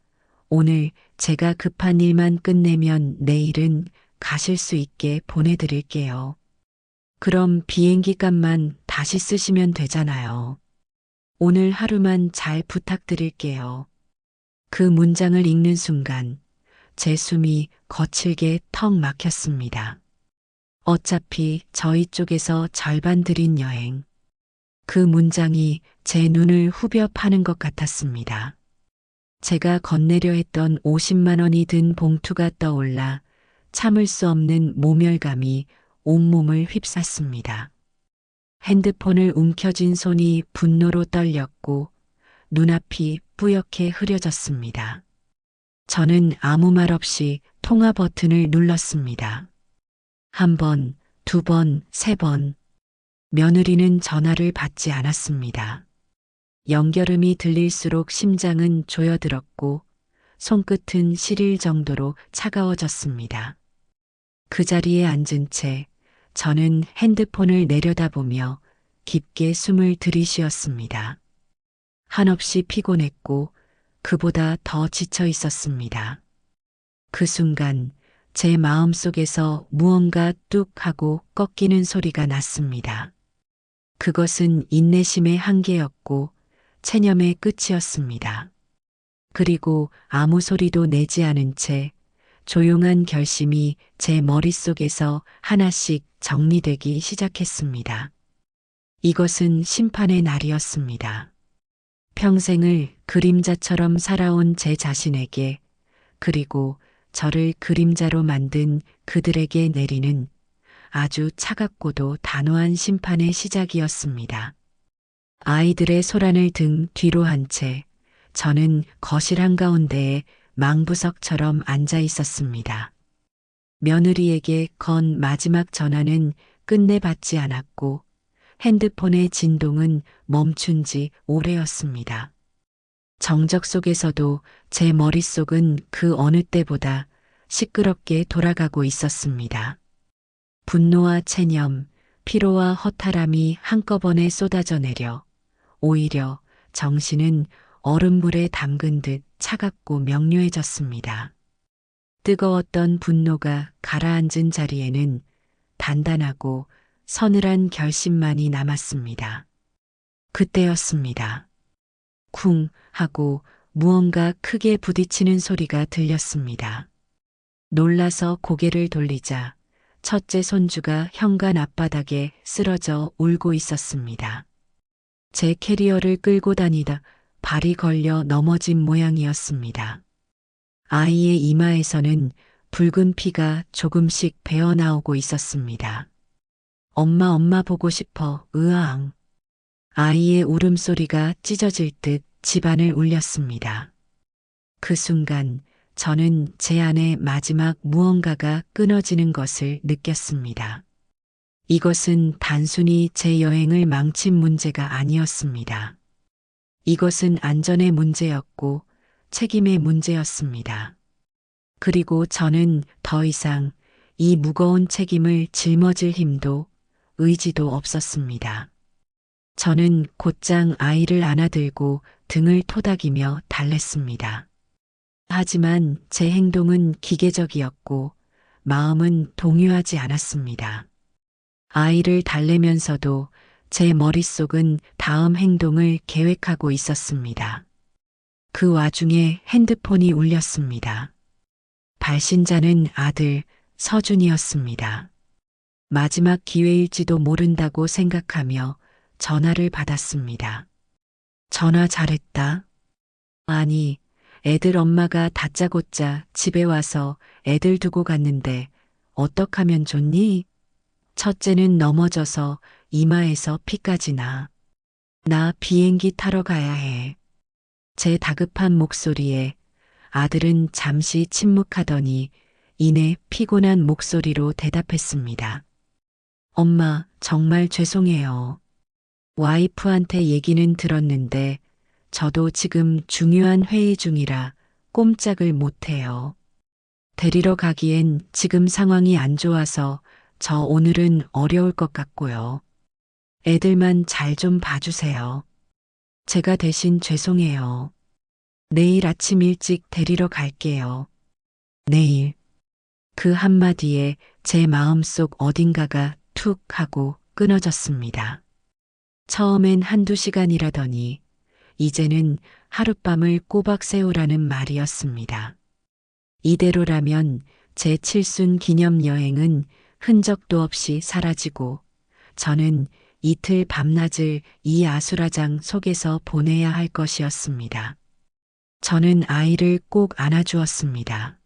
오늘 제가 급한 일만 끝내면 내일은 가실 수 있게 보내드릴게요. 그럼 비행기 값만 다시 쓰시면 되잖아요. 오늘 하루만 잘 부탁드릴게요. 그 문장을 읽는 순간 제 숨이 거칠게 턱 막혔습니다. 어차피 저희 쪽에서 절반 들인 여행. 그 문장이 제 눈을 후벼 파는 것 같았습니다. 제가 건네려 했던 50만 원이 든 봉투가 떠올라 참을 수 없는 모멸감이 온몸을 휩쌌습니다. 핸드폰을 움켜쥔 손이 분노로 떨렸고 눈앞이 뿌옇게 흐려졌습니다. 저는 아무 말 없이 통화 버튼을 눌렀습니다. 한 번, 두 번, 세 번. 며느리는 전화를 받지 않았습니다. 연결음이 들릴수록 심장은 조여들었고 손끝은 시릴 정도로 차가워졌습니다. 그 자리에 앉은 채 저는 핸드폰을 내려다보며 깊게 숨을 들이쉬었습니다. 한없이 피곤했고 그보다 더 지쳐 있었습니다. 그 순간 제 마음속에서 무언가 뚝 하고 꺾이는 소리가 났습니다. 그것은 인내심의 한계였고 체념의 끝이었습니다. 그리고 아무 소리도 내지 않은 채 조용한 결심이 제 머릿속에서 하나씩 정리되기 시작했습니다. 이것은 심판의 날이었습니다. 평생을 그림자처럼 살아온 제 자신에게 그리고 저를 그림자로 만든 그들에게 내리는 아주 차갑고도 단호한 심판의 시작이었습니다. 아이들의 소란을 등 뒤로 한 채 저는 거실 한가운데에 망부석처럼 앉아 있었습니다. 며느리에게 건 마지막 전화는 끝내 받지 않았고 핸드폰의 진동은 멈춘 지 오래였습니다. 정적 속에서도 제 머릿속은 그 어느 때보다 시끄럽게 돌아가고 있었습니다. 분노와 체념, 피로와 허탈함이 한꺼번에 쏟아져 내려 오히려 정신은 얼음물에 담근 듯 차갑고 명료해졌습니다. 뜨거웠던 분노가 가라앉은 자리에는 단단하고 서늘한 결심만이 남았습니다. 그때였습니다. 쿵 하고 무언가 크게 부딪히는 소리가 들렸습니다. 놀라서 고개를 돌리자 첫째 손주가 현관 앞바닥에 쓰러져 울고 있었습니다. 제 캐리어를 끌고 다니다 발이 걸려 넘어진 모양이었습니다. 아이의 이마에서는 붉은 피가 조금씩 배어나오고 있었습니다. 엄마 보고 싶어, 으앙. 아이의 울음소리가 찢어질 듯 집안을 울렸습니다. 그 순간 저는 제 안에 마지막 무언가가 끊어지는 것을 느꼈습니다. 이것은 단순히 제 여행을 망친 문제가 아니었습니다. 이것은 안전의 문제였고 책임의 문제였습니다. 그리고 저는 더 이상 이 무거운 책임을 짊어질 힘도 의지도 없었습니다. 저는 곧장 아이를 안아들고 등을 토닥이며 달랬습니다. 하지만 제 행동은 기계적이었고 마음은 동요하지 않았습니다. 아이를 달래면서도 제 머릿속은 다음 행동을 계획하고 있었습니다. 그 와중에 핸드폰이 울렸습니다. 발신자는 아들 서준이었습니다. 마지막 기회일지도 모른다고 생각하며 전화를 받았습니다. 전화 잘했다. 아니, 애들 엄마가 다짜고짜 집에 와서 애들 두고 갔는데 어떡하면 좋니? 첫째는 넘어져서 이마에서 피까지 나. 나 비행기 타러 가야 해. 제 다급한 목소리에 아들은 잠시 침묵하더니 이내 피곤한 목소리로 대답했습니다. 엄마, 정말 죄송해요. 와이프한테 얘기는 들었는데 저도 지금 중요한 회의 중이라 꼼짝을 못해요. 데리러 가기엔 지금 상황이 안 좋아서 저 오늘은 어려울 것 같고요. 애들만 잘 좀 봐주세요. 제가 대신 죄송해요. 내일 아침 일찍 데리러 갈게요. 내일. 그 한마디에 제 마음속 어딘가가 툭 하고 끊어졌습니다. 처음엔 한두 시간이라더니 이제는 하룻밤을 꼬박 세우라는 말이었습니다. 이대로라면 제 칠순 기념 여행은 흔적도 없이 사라지고 저는 이틀 밤낮을 이 아수라장 속에서 보내야 할 것이었습니다. 저는 아이를 꼭 안아주었습니다.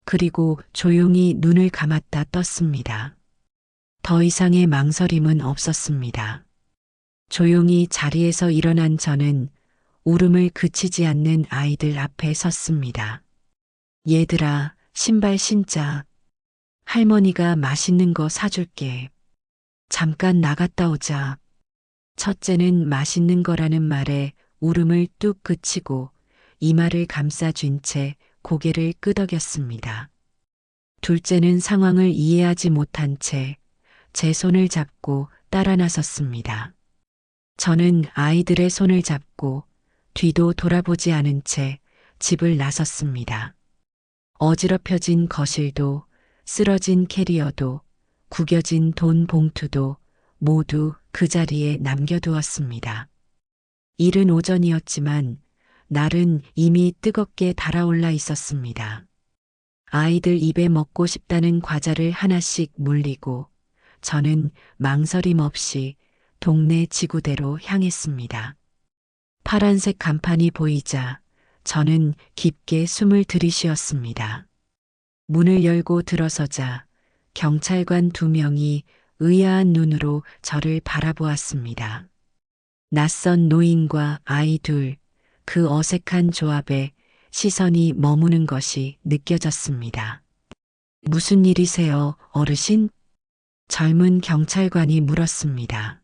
그리고 조용히 눈을 감았다 떴습니다. 더 이상의 망설임은 없었습니다. 조용히 자리에서 일어난 저는 울음을 그치지 않는 아이들 앞에 섰습니다. 얘들아, 신발 신자. 할머니가 맛있는 거 사줄게. 잠깐 나갔다 오자. 첫째는 맛있는 거라는 말에 울음을 뚝 그치고 이마를 감싸쥔 채 고개를 끄덕였습니다. 둘째는 상황을 이해하지 못한 채 제 손을 잡고 따라 나섰습니다. 저는 아이들의 손을 잡고 뒤도 돌아보지 않은 채 집을 나섰습니다. 어지럽혀진 거실도 쓰러진 캐리어도 구겨진 돈 봉투도 모두 그 자리에 남겨두었습니다. 이른 오전이었지만 날은 이미 뜨겁게 달아올라 있었습니다. 아이들 입에 먹고 싶다는 과자를 하나씩 물리고 저는 망설임 없이 동네 지구대로 향했습니다. 파란색 간판이 보이자 저는 깊게 숨을 들이쉬었습니다. 문을 열고 들어서자 경찰관 2명이 의아한 눈으로 저를 바라보았습니다. 낯선 노인과 아이 둘, 그 어색한 조합에 시선이 머무는 것이 느껴졌습니다. 무슨 일이세요, 어르신? 젊은 경찰관이 물었습니다.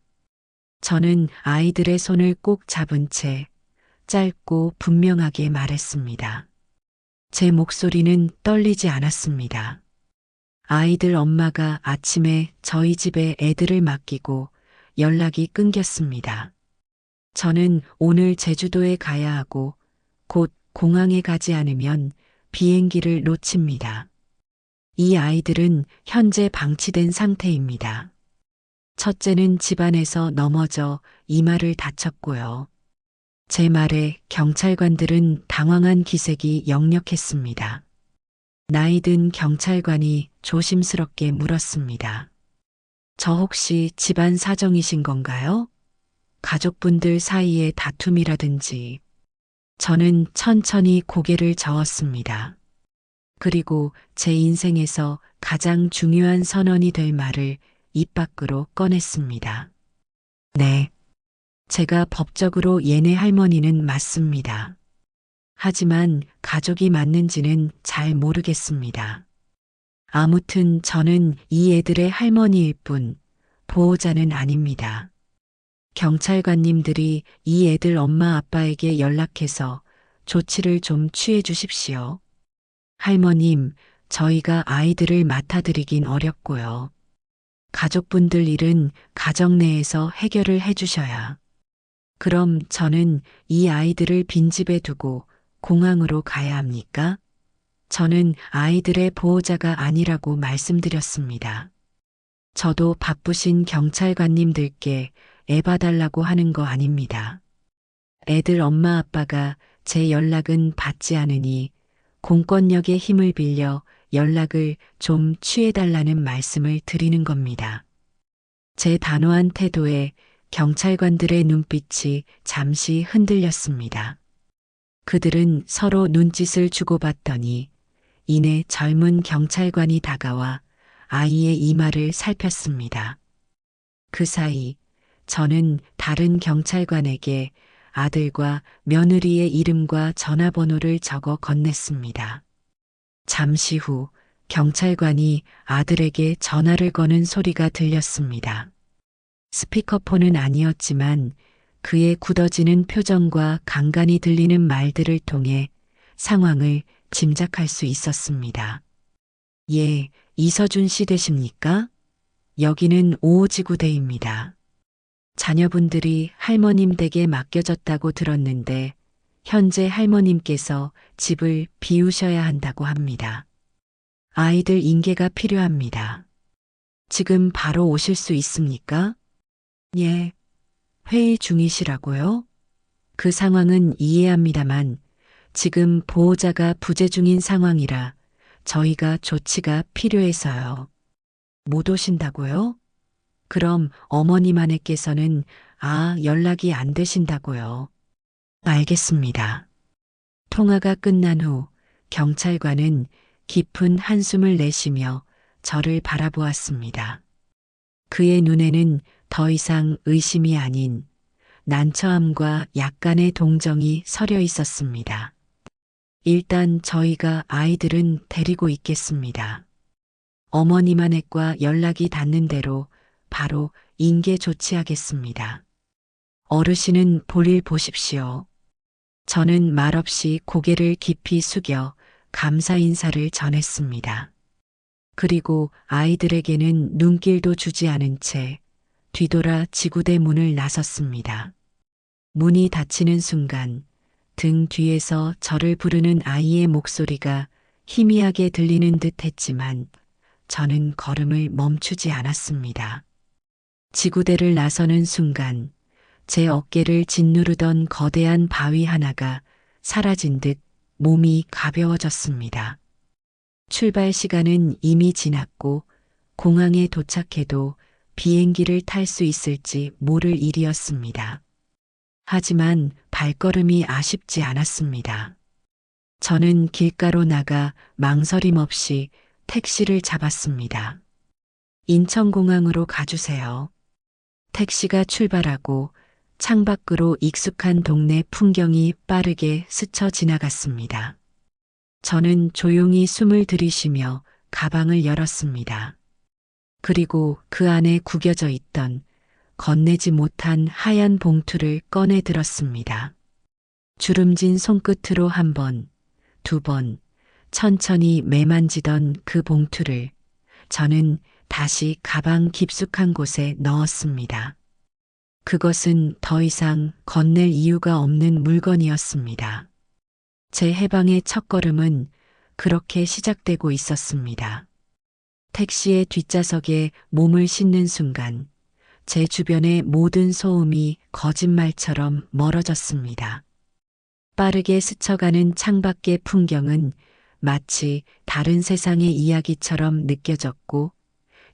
저는 아이들의 손을 꼭 잡은 채 짧고 분명하게 말했습니다. 제 목소리는 떨리지 않았습니다. 아이들 엄마가 아침에 저희 집에 애들을 맡기고 연락이 끊겼습니다. 저는 오늘 제주도에 가야 하고 곧 공항에 가지 않으면 비행기를 놓칩니다. 이 아이들은 현재 방치된 상태입니다. 첫째는 집안에서 넘어져 이마를 다쳤고요. 제 말에 경찰관들은 당황한 기색이 역력했습니다. 나이 든 경찰관이 조심스럽게 물었습니다. 저 혹시 집안 사정이신 건가요? 가족분들 사이의 다툼이라든지. 저는 천천히 고개를 저었습니다. 그리고 제 인생에서 가장 중요한 선언이 될 말을 입 밖으로 꺼냈습니다. 네. 제가 법적으로 얘네 할머니는 맞습니다. 하지만 가족이 맞는지는 잘 모르겠습니다. 아무튼 저는 이 애들의 할머니일 뿐 보호자는 아닙니다. 경찰관님들이 이 애들 엄마 아빠에게 연락해서 조치를 좀 취해 주십시오. 할머님, 저희가 아이들을 맡아드리긴 어렵고요. 가족분들 일은 가정 내에서 해결을 해 주셔야. 그럼 저는 이 아이들을 빈집에 두고 공항으로 가야 합니까? 저는 아이들의 보호자가 아니라고 말씀드렸습니다. 저도 바쁘신 경찰관님들께 애봐달라고 하는 거 아닙니다. 애들 엄마 아빠가 제 연락은 받지 않으니 공권력의 힘을 빌려 연락을 좀 취해달라는 말씀을 드리는 겁니다. 제 단호한 태도에 경찰관들의 눈빛이 잠시 흔들렸습니다. 그들은 서로 눈짓을 주고받더니 이내 젊은 경찰관이 다가와 아이의 이마를 살폈습니다. 그 사이 저는 다른 경찰관에게 아들과 며느리의 이름과 전화번호를 적어 건넸습니다. 잠시 후 경찰관이 아들에게 전화를 거는 소리가 들렸습니다. 스피커폰은 아니었지만 그의 굳어지는 표정과 간간히 들리는 말들을 통해 상황을 짐작할 수 있었습니다. 예, 이서준 씨 되십니까? 여기는 오오지구대입니다. 자녀분들이 할머님 댁에 맡겨졌다고 들었는데 현재 할머님께서 집을 비우셔야 한다고 합니다. 아이들 인계가 필요합니다. 지금 바로 오실 수 있습니까? 예. 회의 중이시라고요? 그 상황은 이해합니다만 지금 보호자가 부재 중인 상황이라 저희가 조치가 필요해서요. 못 오신다고요? 그럼 어머님 아내께서는 연락이 안 되신다고요. 알겠습니다. 통화가 끝난 후 경찰관은 깊은 한숨을 내쉬며 저를 바라보았습니다. 그의 눈에는 더 이상 의심이 아닌 난처함과 약간의 동정이 서려 있었습니다. 일단 저희가 아이들은 데리고 있겠습니다. 어머님 아내과 연락이 닿는 대로 바로 인계 조치하겠습니다. 어르신은 볼일 보십시오. 저는 말없이 고개를 깊이 숙여 감사 인사를 전했습니다. 그리고 아이들에게는 눈길도 주지 않은 채 뒤돌아 지구대 문을 나섰습니다. 문이 닫히는 순간 등 뒤에서 저를 부르는 아이의 목소리가 희미하게 들리는 듯 했지만 저는 걸음을 멈추지 않았습니다. 지구대를 나서는 순간 제 어깨를 짓누르던 거대한 바위 하나가 사라진 듯 몸이 가벼워졌습니다. 출발 시간은 이미 지났고 공항에 도착해도 비행기를 탈 수 있을지 모를 일이었습니다. 하지만 발걸음이 아쉽지 않았습니다. 저는 길가로 나가 망설임 없이 택시를 잡았습니다. 인천공항으로 가주세요. 택시가 출발하고 창밖으로 익숙한 동네 풍경이 빠르게 스쳐 지나갔습니다. 저는 조용히 숨을 들이쉬며 가방을 열었습니다. 그리고 그 안에 구겨져 있던 건네지 못한 하얀 봉투를 꺼내 들었습니다. 주름진 손끝으로 한 번, 두 번, 천천히 매만지던 그 봉투를 저는 다시 가방 깊숙한 곳에 넣었습니다. 그것은 더 이상 건넬 이유가 없는 물건이었습니다. 제 해방의 첫걸음은 그렇게 시작되고 있었습니다. 택시의 뒷좌석에 몸을 싣는 순간 제 주변의 모든 소음이 거짓말처럼 멀어졌습니다. 빠르게 스쳐가는 창밖의 풍경은 마치 다른 세상의 이야기처럼 느껴졌고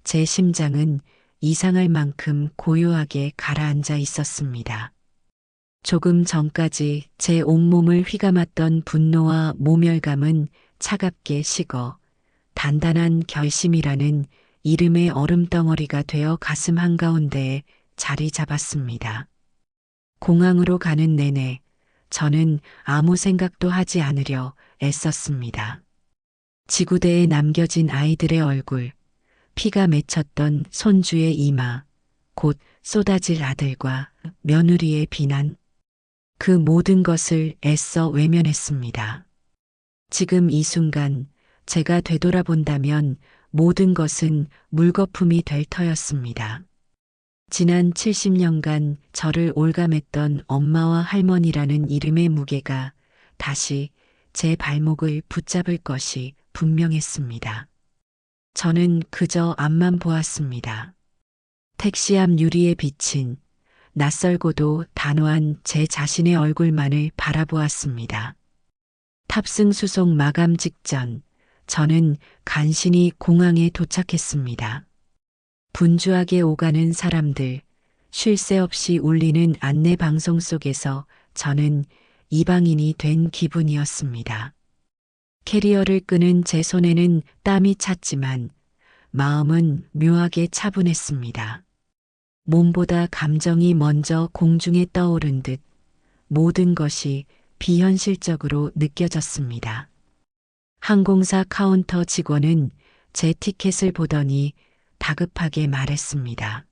제 심장은 이상할 만큼 고요하게 가라앉아 있었습니다. 조금 전까지 제 온몸을 휘감았던 분노와 모멸감은 차갑게 식어 단단한 결심이라는 이름의 얼음덩어리가 되어 가슴 한가운데에 자리 잡았습니다. 공항으로 가는 내내 저는 아무 생각도 하지 않으려 애썼습니다. 지구대에 남겨진 아이들의 얼굴, 피가 맺혔던 손주의 이마, 곧 쏟아질 아들과 며느리의 비난, 그 모든 것을 애써 외면했습니다. 지금 이 순간 제가 되돌아본다면 모든 것은 물거품이 될 터였습니다. 지난 70년간 저를 올감했던 엄마와 할머니라는 이름의 무게가 다시 제 발목을 붙잡을 것이 분명했습니다. 저는 그저 앞만 보았습니다. 택시 앞 유리에 비친 낯설고도 단호한 제 자신의 얼굴만을 바라보았습니다. 탑승 수속 마감 직전 저는 간신히 공항에 도착했습니다. 분주하게 오가는 사람들, 쉴 새 없이 울리는 안내 방송 속에서 저는 이방인이 된 기분이었습니다. 캐리어를 끄는 제 손에는 땀이 찼지만 마음은 묘하게 차분했습니다. 몸보다 감정이 먼저 공중에 떠오른 듯 모든 것이 비현실적으로 느껴졌습니다. 항공사 카운터 직원은 제 티켓을 보더니 다급하게 말했습니다.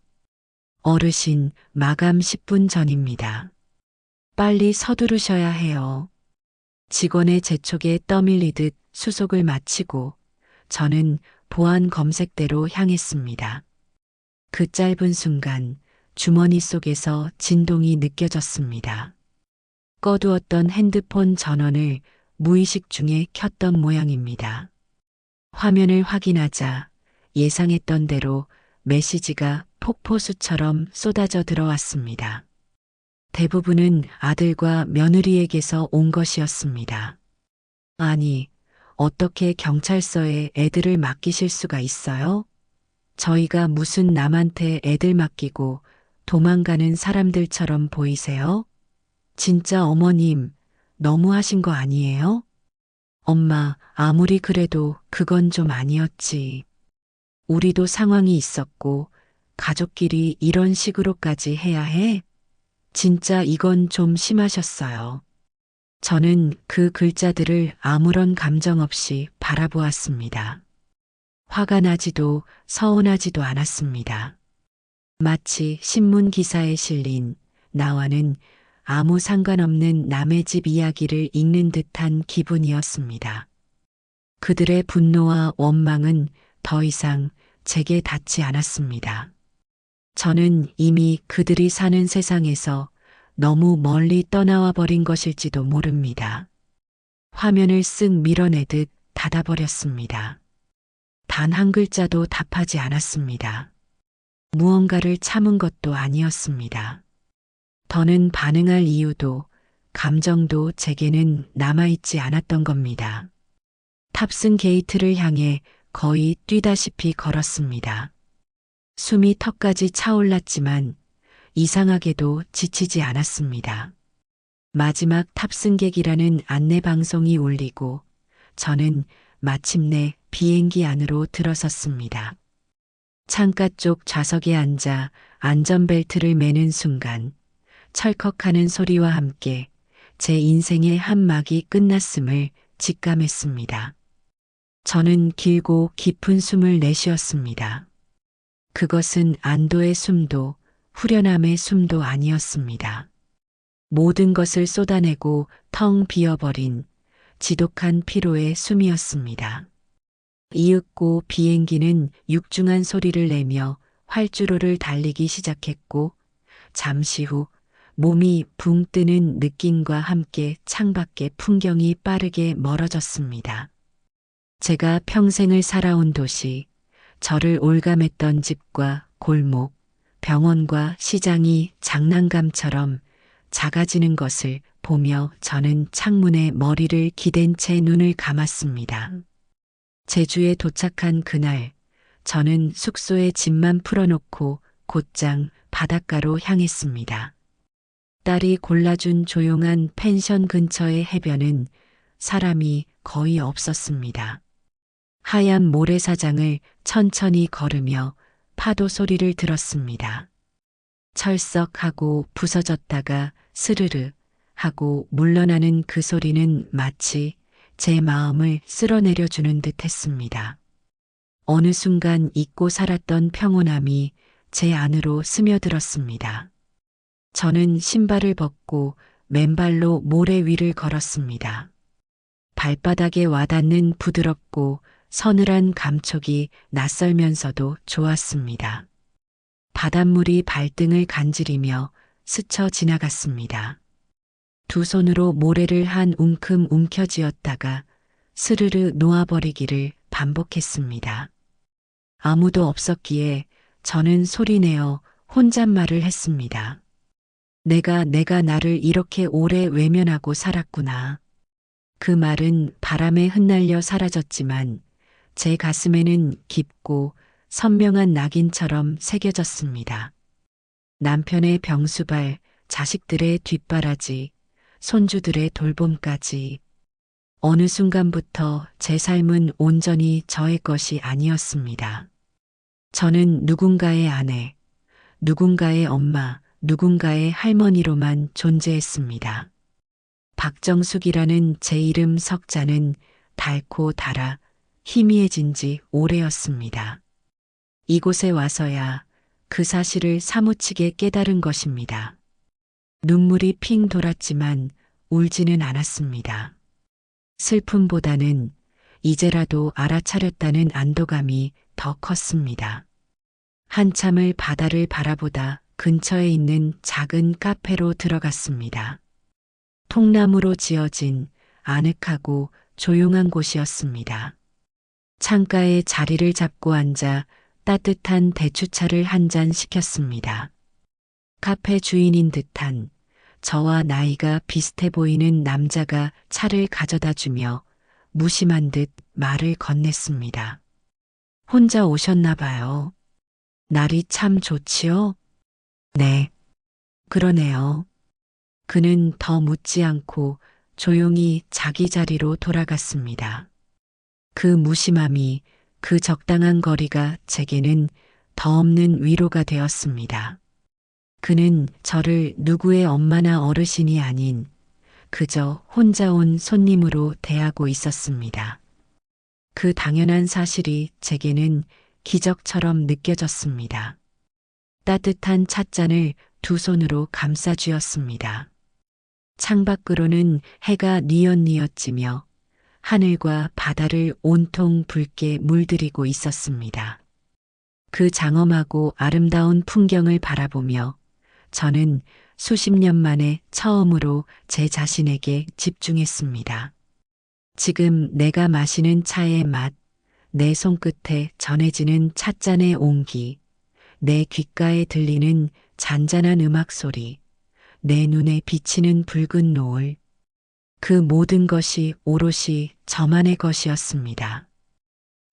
어르신, 마감 10분 전입니다. 빨리 서두르셔야 해요. 직원의 재촉에 떠밀리듯 수속을 마치고 저는 보안 검색대로 향했습니다. 그 짧은 순간 주머니 속에서 진동이 느껴졌습니다. 꺼두었던 핸드폰 전원을 무의식 중에 켰던 모양입니다. 화면을 확인하자 예상했던 대로 메시지가 폭포수처럼 쏟아져 들어왔습니다. 대부분은 아들과 며느리에게서 온 것이었습니다. 아니, 어떻게 경찰서에 애들을 맡기실 수가 있어요? 저희가 무슨 남한테 애들 맡기고 도망가는 사람들처럼 보이세요? 진짜 어머님, 너무하신 거 아니에요? 엄마, 아무리 그래도 그건 좀 아니었지. 우리도 상황이 있었고, 가족끼리 이런 식으로까지 해야 해? 진짜 이건 좀 심하셨어요. 저는 그 글자들을 아무런 감정 없이 바라보았습니다. 화가 나지도 서운하지도 않았습니다. 마치 신문 기사에 실린 나와는 아무 상관없는 남의 집 이야기를 읽는 듯한 기분이었습니다. 그들의 분노와 원망은 더 이상 제게 닿지 않았습니다. 저는 이미 그들이 사는 세상에서 너무 멀리 떠나와 버린 것일지도 모릅니다. 화면을 쓱 밀어내듯 닫아버렸습니다. 단 한 글자도 답하지 않았습니다. 무언가를 참은 것도 아니었습니다. 더는 반응할 이유도 감정도 제게는 남아있지 않았던 겁니다. 탑승 게이트를 향해 거의 뛰다시피 걸었습니다. 숨이 턱까지 차올랐지만 이상하게도 지치지 않았습니다. 마지막 탑승객이라는 안내 방송이 울리고 저는 마침내 비행기 안으로 들어섰습니다. 창가 쪽 좌석에 앉아 안전벨트를 매는 순간 철컥하는 소리와 함께 제 인생의 한 막이 끝났음을 직감했습니다. 저는 길고 깊은 숨을 내쉬었습니다. 그것은 안도의 숨도 후련함의 숨도 아니었습니다. 모든 것을 쏟아내고 텅 비어버린 지독한 피로의 숨이었습니다. 이윽고 비행기는 육중한 소리를 내며 활주로를 달리기 시작했고 잠시 후 몸이 붕 뜨는 느낌과 함께 창밖의 풍경이 빠르게 멀어졌습니다. 제가 평생을 살아온 도시, 저를 올감했던 집과 골목, 병원과 시장이 장난감처럼 작아지는 것을 보며 저는 창문에 머리를 기댄 채 눈을 감았습니다. 제주에 도착한 그날, 저는 숙소에 짐만 풀어놓고 곧장 바닷가로 향했습니다. 딸이 골라준 조용한 펜션 근처의 해변은 사람이 거의 없었습니다. 하얀 모래사장을 천천히 걸으며 파도 소리를 들었습니다. 철썩하고 부서졌다가 스르르 하고 물러나는 그 소리는 마치 제 마음을 쓸어내려주는 듯 했습니다. 어느 순간 잊고 살았던 평온함이 제 안으로 스며들었습니다. 저는 신발을 벗고 맨발로 모래 위를 걸었습니다. 발바닥에 와닿는 부드럽고 서늘한 감촉이 낯설면서도 좋았습니다. 바닷물이 발등을 간지리며 스쳐 지나갔습니다. 두 손으로 모래를 한 움큼 움켜쥐었다가 스르르 놓아버리기를 반복했습니다. 아무도 없었기에 저는 소리내어 혼잣말을 했습니다. 내가 나를 이렇게 오래 외면하고 살았구나. 그 말은 바람에 흩날려 사라졌지만 제 가슴에는 깊고 선명한 낙인처럼 새겨졌습니다. 남편의 병수발, 자식들의 뒷바라지, 손주들의 돌봄까지 어느 순간부터 제 삶은 온전히 저의 것이 아니었습니다. 저는 누군가의 아내, 누군가의 엄마, 누군가의 할머니로만 존재했습니다. 박정숙이라는 제 이름 석자는 닳고 달아 희미해진 지 오래였습니다. 이곳에 와서야 그 사실을 사무치게 깨달은 것입니다. 눈물이 핑 돌았지만 울지는 않았습니다. 슬픔보다는 이제라도 알아차렸다는 안도감이 더 컸습니다. 한참을 바다를 바라보다 근처에 있는 작은 카페로 들어갔습니다. 통나무로 지어진 아늑하고 조용한 곳이었습니다. 창가에 자리를 잡고 앉아 따뜻한 대추차를 한 잔 시켰습니다. 카페 주인인 듯한 저와 나이가 비슷해 보이는 남자가 차를 가져다 주며 무심한 듯 말을 건넸습니다. 혼자 오셨나 봐요. 날이 참 좋지요? 네, 그러네요. 그는 더 묻지 않고 조용히 자기 자리로 돌아갔습니다. 그 무심함이, 그 적당한 거리가 제게는 더 없는 위로가 되었습니다. 그는 저를 누구의 엄마나 어르신이 아닌 그저 혼자 온 손님으로 대하고 있었습니다. 그 당연한 사실이 제게는 기적처럼 느껴졌습니다. 따뜻한 찻잔을 두 손으로 감싸 쥐었습니다. 창밖으로는 해가 뉘엿뉘엿 지며 하늘과 바다를 온통 붉게 물들이고 있었습니다. 그 장엄하고 아름다운 풍경을 바라보며 저는 수십 년 만에 처음으로 제 자신에게 집중했습니다. 지금 내가 마시는 차의 맛, 내 손끝에 전해지는 찻잔의 온기, 내 귓가에 들리는 잔잔한 음악 소리, 내 눈에 비치는 붉은 노을, 그 모든 것이 오롯이 저만의 것이었습니다.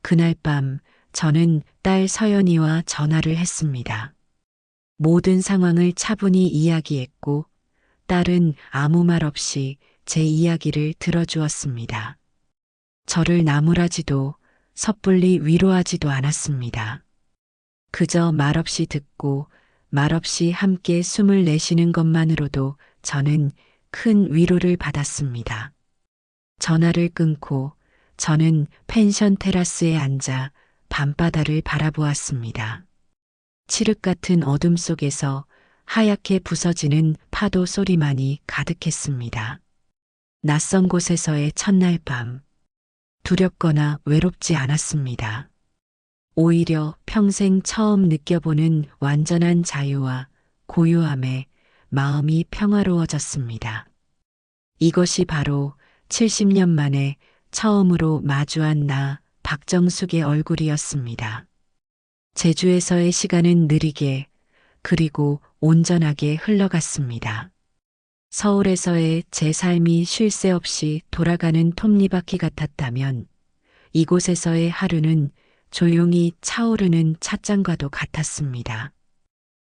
그날 밤 저는 딸 서연이와 전화를 했습니다. 모든 상황을 차분히 이야기했고 딸은 아무 말 없이 제 이야기를 들어주었습니다. 저를 나무라지도 섣불리 위로하지도 않았습니다. 그저 말없이 듣고 말없이 함께 숨을 내쉬는 것만으로도 저는 큰 위로를 받았습니다. 전화를 끊고 저는 펜션 테라스에 앉아 밤바다를 바라보았습니다. 칠흑 같은 어둠 속에서 하얗게 부서지는 파도 소리만이 가득했습니다. 낯선 곳에서의 첫날 밤, 두렵거나 외롭지 않았습니다. 오히려 평생 처음 느껴보는 완전한 자유와 고요함에 마음이 평화로워졌습니다. 이것이 바로 70년 만에 처음으로 마주한 나 박정숙의 얼굴이었습니다. 제주에서의 시간은 느리게 그리고 온전하게 흘러갔습니다. 서울에서의 제 삶이 쉴 새 없이 돌아가는 톱니바퀴 같았다면 이곳에서의 하루는 조용히 차오르는 찻잔과도 같았습니다.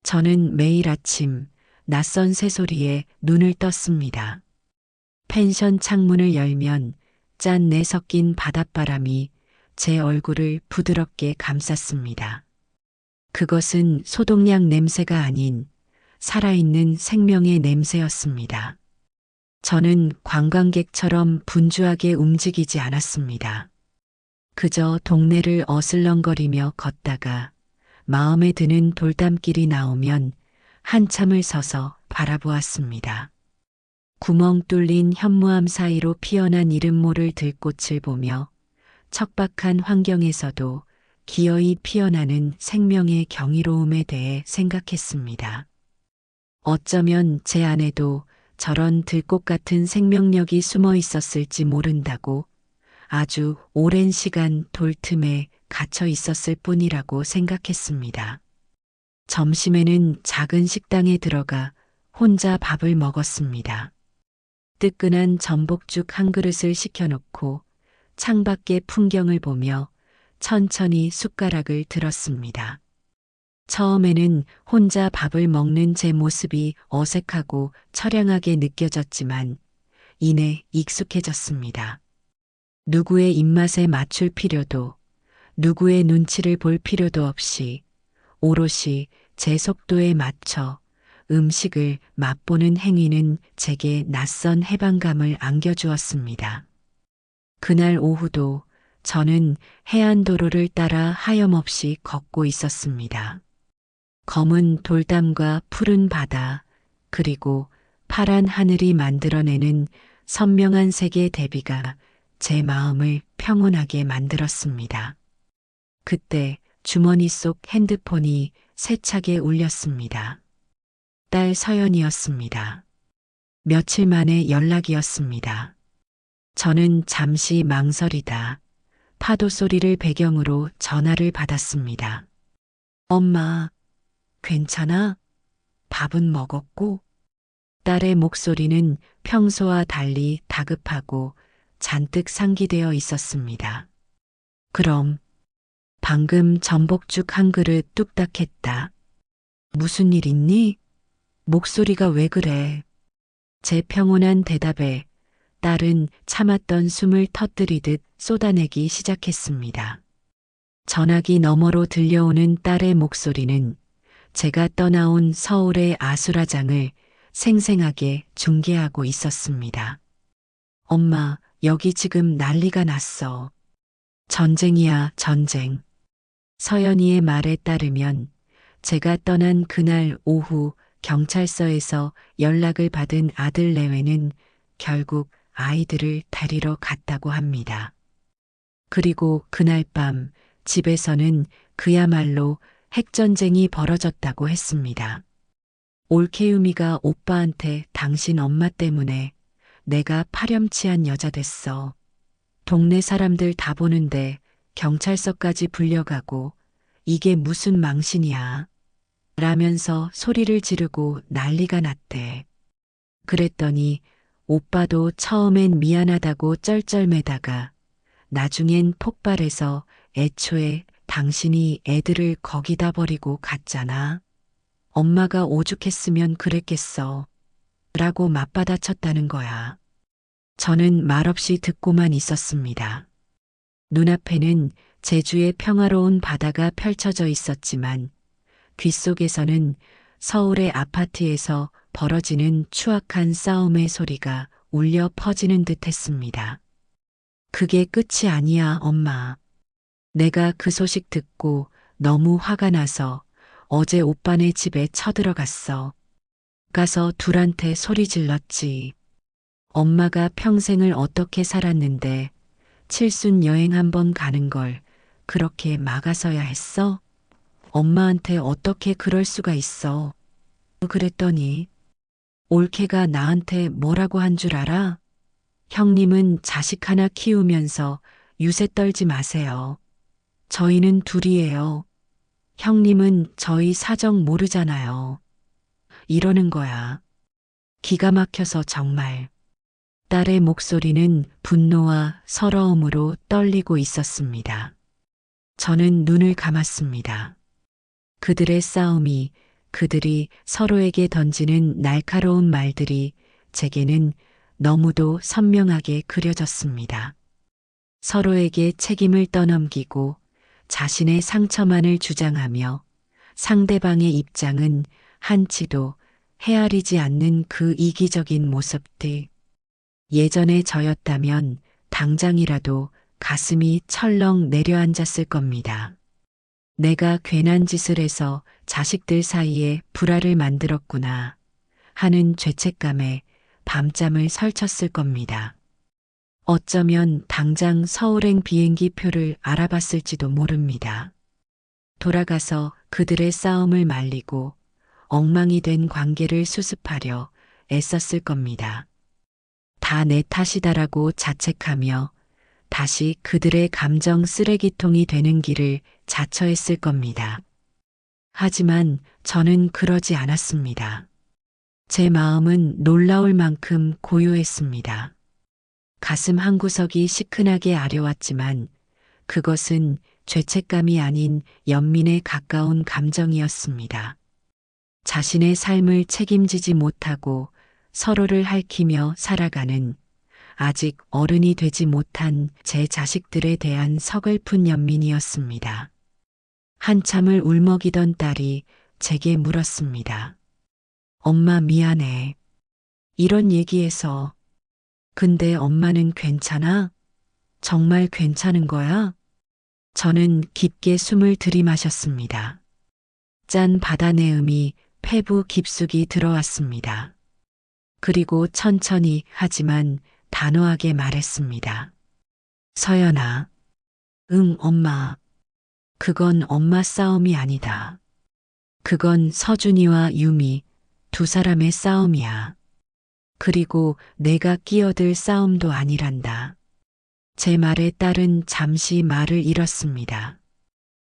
저는 매일 아침 낯선 새소리에 눈을 떴습니다. 펜션 창문을 열면 짠내 섞인 바닷바람이 제 얼굴을 부드럽게 감쌌습니다. 그것은 소독약 냄새가 아닌 살아있는 생명의 냄새였습니다. 저는 관광객처럼 분주하게 움직이지 않았습니다. 그저 동네를 어슬렁거리며 걷다가 마음에 드는 돌담길이 나오면 한참을 서서 바라보았습니다. 구멍 뚫린 현무암 사이로 피어난 이름 모를 들꽃을 보며 척박한 환경에서도 기어이 피어나는 생명의 경이로움에 대해 생각했습니다. 어쩌면 제 안에도 저런 들꽃 같은 생명력이 숨어 있었을지 모른다고 아주 오랜 시간 돌틈에 갇혀 있었을 뿐이라고 생각했습니다. 점심에는 작은 식당에 들어가 혼자 밥을 먹었습니다. 뜨끈한 전복죽 한 그릇을 시켜놓고 창밖의 풍경을 보며 천천히 숟가락을 들었습니다. 처음에는 혼자 밥을 먹는 제 모습이 어색하고 처량하게 느껴졌지만 이내 익숙해졌습니다. 누구의 입맛에 맞출 필요도, 누구의 눈치를 볼 필요도 없이 오롯이 제 속도에 맞춰 음식을 맛보는 행위는 제게 낯선 해방감을 안겨주었습니다. 그날 오후도 저는 해안도로를 따라 하염없이 걷고 있었습니다. 검은 돌담과 푸른 바다, 그리고 파란 하늘이 만들어내는 선명한 색의 대비가 제 마음을 평온하게 만들었습니다. 그때 주머니 속 핸드폰이 세차게 울렸습니다. 딸 서연이었습니다. 며칠 만에 연락이었습니다. 저는 잠시 망설이다 파도 소리를 배경으로 전화를 받았습니다. 엄마, 괜찮아? 밥은 먹었고? 딸의 목소리는 평소와 달리 다급하고 잔뜩 상기되어 있었습니다. 그럼 방금 전복죽 한 그릇 뚝딱 했다. 무슨 일 있니? 목소리가 왜 그래? 제 평온한 대답에 딸은 참았던 숨을 터뜨리듯 쏟아내기 시작했습니다. 전화기 너머로 들려오는 딸의 목소리는 제가 떠나온 서울의 아수라장을 생생하게 중계하고 있었습니다. 엄마, 여기 지금 난리가 났어. 전쟁이야, 전쟁. 서연이의 말에 따르면 제가 떠난 그날 오후 경찰서에서 연락을 받은 아들 내외는 결국 아이들을 데리러 갔다고 합니다. 그리고 그날 밤 집에서는 그야말로 핵전쟁이 벌어졌다고 했습니다. 올케유미가 오빠한테 당신 엄마 때문에 내가 파렴치한 여자 됐어. 동네 사람들 다 보는데 경찰서까지 불려가고 이게 무슨 망신이야. 라면서 소리를 지르고 난리가 났대. 그랬더니 오빠도 처음엔 미안하다고 쩔쩔매다가 나중엔 폭발해서 애초에 당신이 애들을 거기다 버리고 갔잖아. 엄마가 오죽했으면 그랬겠어. 라고 맞받아쳤다는 거야. 저는 말없이 듣고만 있었습니다. 눈앞에는 제주의 평화로운 바다가 펼쳐져 있었지만 귓속에서는 서울의 아파트에서 벌어지는 추악한 싸움의 소리가 울려 퍼지는 듯 했습니다. 그게 끝이 아니야, 엄마. 내가 그 소식 듣고 너무 화가 나서 어제 오빠네 집에 쳐들어갔어. 가서 둘한테 소리 질렀지. 엄마가 평생을 어떻게 살았는데 칠순 여행 한번 가는 걸 그렇게 막아서야 했어? 엄마한테 어떻게 그럴 수가 있어? 그랬더니 올케가 나한테 뭐라고 한 줄 알아? 형님은 자식 하나 키우면서 유세 떨지 마세요. 저희는 둘이에요. 형님은 저희 사정 모르잖아요. 이러는 거야. 기가 막혀서 정말. 딸의 목소리는 분노와 서러움으로 떨리고 있었습니다. 저는 눈을 감았습니다. 그들의 싸움이, 그들이 서로에게 던지는 날카로운 말들이 제게는 너무도 선명하게 그려졌습니다. 서로에게 책임을 떠넘기고 자신의 상처만을 주장하며 상대방의 입장은 한치도 헤아리지 않는 그 이기적인 모습들. 예전에 저였다면 당장이라도 가슴이 철렁 내려앉았을 겁니다. 내가 괜한 짓을 해서 자식들 사이에 불화를 만들었구나 하는 죄책감에 밤잠을 설쳤을 겁니다. 어쩌면 당장 서울행 비행기 표를 알아봤을지도 모릅니다. 돌아가서 그들의 싸움을 말리고 엉망이 된 관계를 수습하려 애썼을 겁니다. 다 내 탓이다라고 자책하며 다시 그들의 감정 쓰레기통이 되는 길을 자처했을 겁니다. 하지만 저는 그러지 않았습니다. 제 마음은 놀라울 만큼 고요했습니다. 가슴 한구석이 시큰하게 아려왔지만 그것은 죄책감이 아닌 연민에 가까운 감정이었습니다. 자신의 삶을 책임지지 못하고 서로를 핥히며 살아가는 아직 어른이 되지 못한 제 자식들에 대한 서글픈 연민이었습니다. 한참을 울먹이던 딸이 제게 물었습니다. 엄마 미안해. 이런 얘기해서. 근데 엄마는 괜찮아? 정말 괜찮은 거야? 저는 깊게 숨을 들이마셨습니다. 짠 바다내음이 폐부 깊숙이 들어왔습니다. 그리고 천천히 하지만 단호하게 말했습니다. 서연아. 응, 엄마. 그건 엄마 싸움이 아니다. 그건 서준이와 유미 두 사람의 싸움이야. 그리고 내가 끼어들 싸움도 아니란다. 제 말에 딸은 잠시 말을 잃었습니다.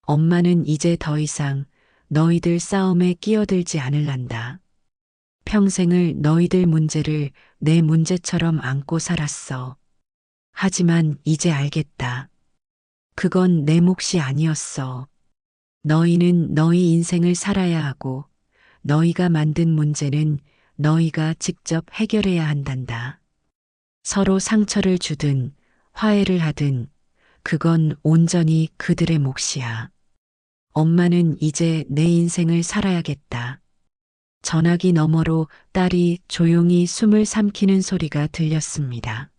엄마는 이제 더 이상 너희들 싸움에 끼어들지 않을란다. 평생을 너희들 문제를 내 문제처럼 안고 살았어. 하지만 이제 알겠다. 그건 내 몫이 아니었어. 너희는 너희 인생을 살아야 하고 너희가 만든 문제는 너희가 직접 해결해야 한단다. 서로 상처를 주든 화해를 하든 그건 온전히 그들의 몫이야. 엄마는 이제 내 인생을 살아야겠다. 전화기 너머로 딸이 조용히 숨을 삼키는 소리가 들렸습니다.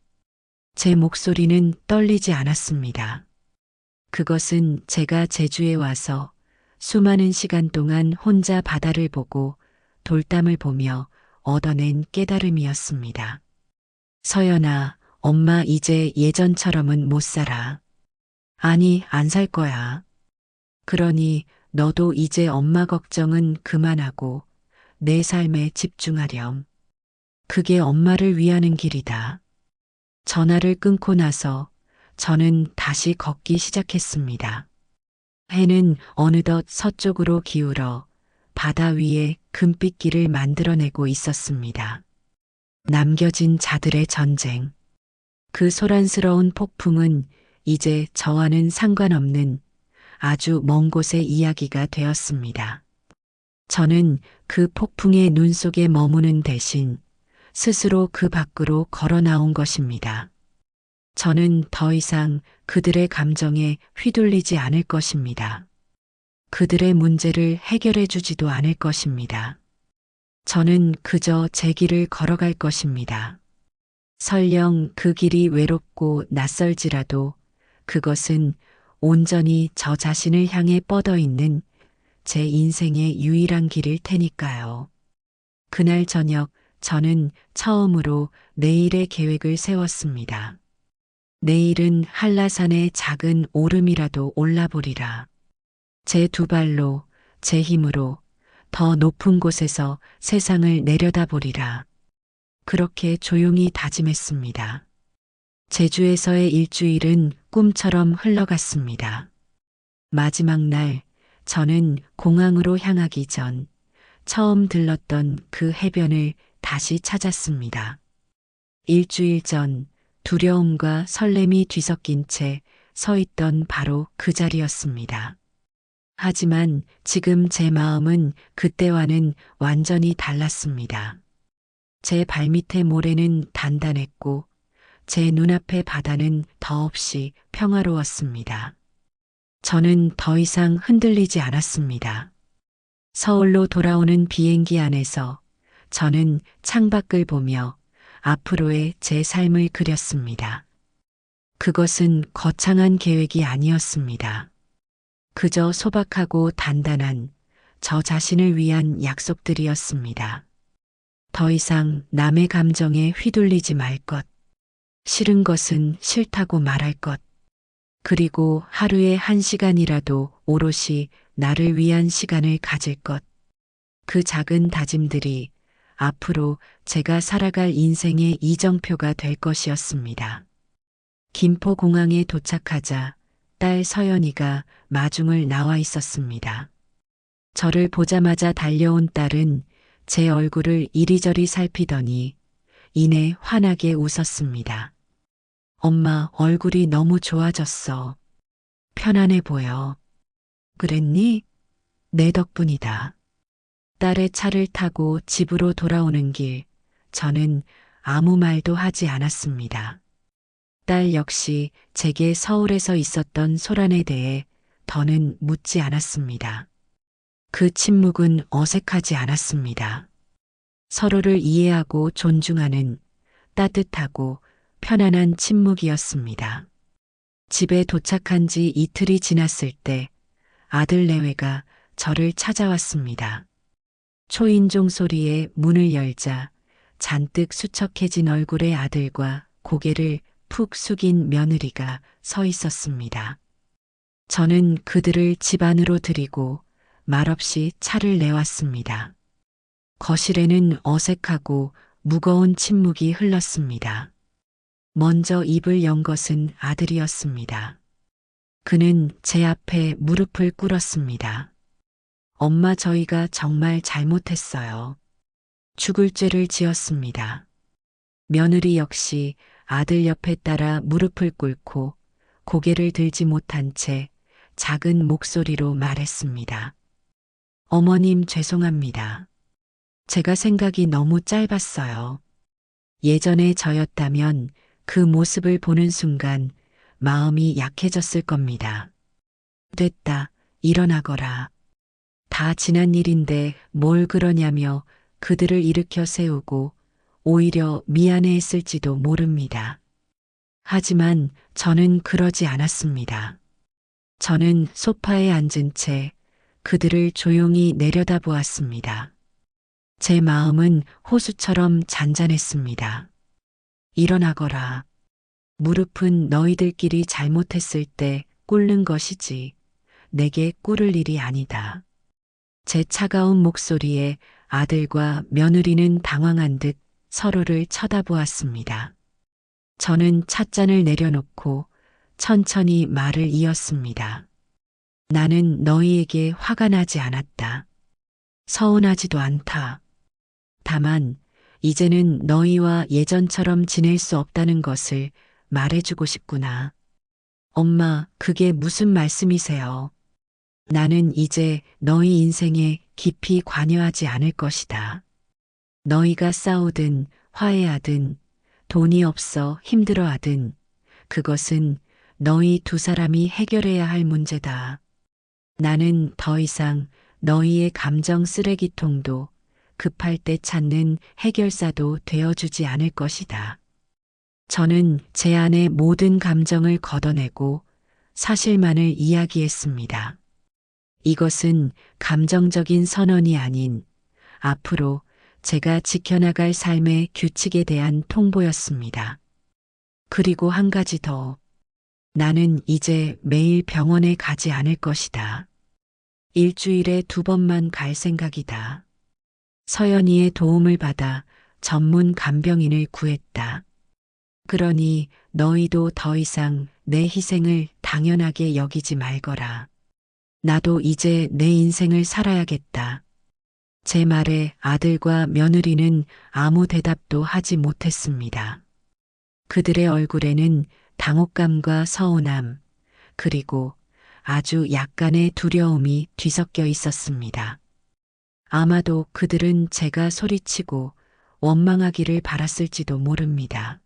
제 목소리는 떨리지 않았습니다. 그것은 제가 제주에 와서 수많은 시간 동안 혼자 바다를 보고 돌담을 보며 얻어낸 깨달음이었습니다. 서연아, 엄마 이제 예전처럼은 못 살아. 아니, 안 살 거야. 그러니 너도 이제 엄마 걱정은 그만하고 내 삶에 집중하렴. 그게 엄마를 위하는 길이다. 전화를 끊고 나서 저는 다시 걷기 시작했습니다. 해는 어느덧 서쪽으로 기울어 바다 위에 금빛길을 만들어내고 있었습니다. 남겨진 자들의 전쟁. 그 소란스러운 폭풍은 이제 저와는 상관없는 아주 먼 곳의 이야기가 되었습니다. 저는 그 폭풍의 눈 속에 머무는 대신 스스로 그 밖으로 걸어 나온 것입니다. 저는 더 이상 그들의 감정에 휘둘리지 않을 것입니다. 그들의 문제를 해결해 주지도 않을 것입니다. 저는 그저 제 길을 걸어갈 것입니다. 설령 그 길이 외롭고 낯설지라도 그것은 온전히 저 자신을 향해 뻗어 있는 제 인생의 유일한 길일 테니까요. 그날 저녁 저는 처음으로 내일의 계획을 세웠습니다. 내일은 한라산의 작은 오름이라도 올라보리라. 제 두 발로, 제 힘으로 더 높은 곳에서 세상을 내려다보리라. 그렇게 조용히 다짐했습니다. 제주에서의 일주일은 꿈처럼 흘러갔습니다. 마지막 날, 저는 공항으로 향하기 전 처음 들렀던 그 해변을 다시 찾았습니다. 일주일 전 두려움과 설렘이 뒤섞인 채 서 있던 바로 그 자리였습니다. 하지만 지금 제 마음은 그때와는 완전히 달랐습니다. 제 발밑의 모래는 단단했고 제 눈앞의 바다는 더없이 평화로웠습니다. 저는 더 이상 흔들리지 않았습니다. 서울로 돌아오는 비행기 안에서 저는 창밖을 보며 앞으로의 제 삶을 그렸습니다. 그것은 거창한 계획이 아니었습니다. 그저 소박하고 단단한 저 자신을 위한 약속들이었습니다. 더 이상 남의 감정에 휘둘리지 말 것, 싫은 것은 싫다고 말할 것, 그리고 하루에 1시간이라도 오롯이 나를 위한 시간을 가질 것. 그 작은 다짐들이 앞으로 제가 살아갈 인생의 이정표가 될 것이었습니다. 김포공항에 도착하자 딸 서연이가 마중을 나와 있었습니다. 저를 보자마자 달려온 딸은 제 얼굴을 이리저리 살피더니 이내 환하게 웃었습니다. 엄마 얼굴이 너무 좋아졌어. 편안해 보여. 그랬니? 내 덕분이다. 딸의 차를 타고 집으로 돌아오는 길, 저는 아무 말도 하지 않았습니다. 딸 역시 제게 서울에서 있었던 소란에 대해 더는 묻지 않았습니다. 그 침묵은 어색하지 않았습니다. 서로를 이해하고 존중하는 따뜻하고 편안한 침묵이었습니다. 집에 도착한 지 이틀이 지났을 때 아들 내외가 저를 찾아왔습니다. 초인종 소리에 문을 열자 잔뜩 수척해진 얼굴의 아들과 고개를 푹 숙인 며느리가 서 있었습니다. 저는 그들을 집 안으로 들이고 말없이 차를 내왔습니다. 거실에는 어색하고 무거운 침묵이 흘렀습니다. 먼저 입을 연 것은 아들이었습니다. 그는 제 앞에 무릎을 꿇었습니다. 엄마, 저희가 정말 잘못했어요. 죽을 죄를 지었습니다. 며느리 역시 아들 옆에 따라 무릎을 꿇고 고개를 들지 못한 채 작은 목소리로 말했습니다. 어머님, 죄송합니다. 제가 생각이 너무 짧았어요. 예전에 저였다면 그 모습을 보는 순간 마음이 약해졌을 겁니다. 됐다, 일어나거라. 다 지난 일인데 뭘 그러냐며 그들을 일으켜 세우고 오히려 미안해했을지도 모릅니다. 하지만 저는 그러지 않았습니다. 저는 소파에 앉은 채 그들을 조용히 내려다보았습니다. 제 마음은 호수처럼 잔잔했습니다. 일어나거라. 무릎은 너희들끼리 잘못했을 때 꿇는 것이지 내게 꿇을 일이 아니다. 제 차가운 목소리에 아들과 며느리는 당황한 듯 서로를 쳐다보았습니다. 저는 찻잔을 내려놓고 천천히 말을 이었습니다. 나는 너희에게 화가 나지 않았다. 서운하지도 않다. 다만 이제는 너희와 예전처럼 지낼 수 없다는 것을 말해주고 싶구나. 엄마, 그게 무슨 말씀이세요? 나는 이제 너희 인생에 깊이 관여하지 않을 것이다. 너희가 싸우든 화해하든 돈이 없어 힘들어하든 그것은 너희 두 사람이 해결해야 할 문제다. 나는 더 이상 너희의 감정 쓰레기통도 급할 때 찾는 해결사도 되어주지 않을 것이다. 저는 제 안의 모든 감정을 걷어내고 사실만을 이야기했습니다. 이것은 감정적인 선언이 아닌 앞으로 제가 지켜나갈 삶의 규칙에 대한 통보였습니다. 그리고 한 가지 더. 나는 이제 매일 병원에 가지 않을 것이다. 일주일에 2번만 갈 생각이다. 서연이의 도움을 받아 전문 간병인을 구했다. 그러니 너희도 더 이상 내 희생을 당연하게 여기지 말거라. 나도 이제 내 인생을 살아야겠다. 제 말에 아들과 며느리는 아무 대답도 하지 못했습니다. 그들의 얼굴에는 당혹감과 서운함, 그리고 아주 약간의 두려움이 뒤섞여 있었습니다. 아마도 그들은 제가 소리치고 원망하기를 바랐을지도 모릅니다.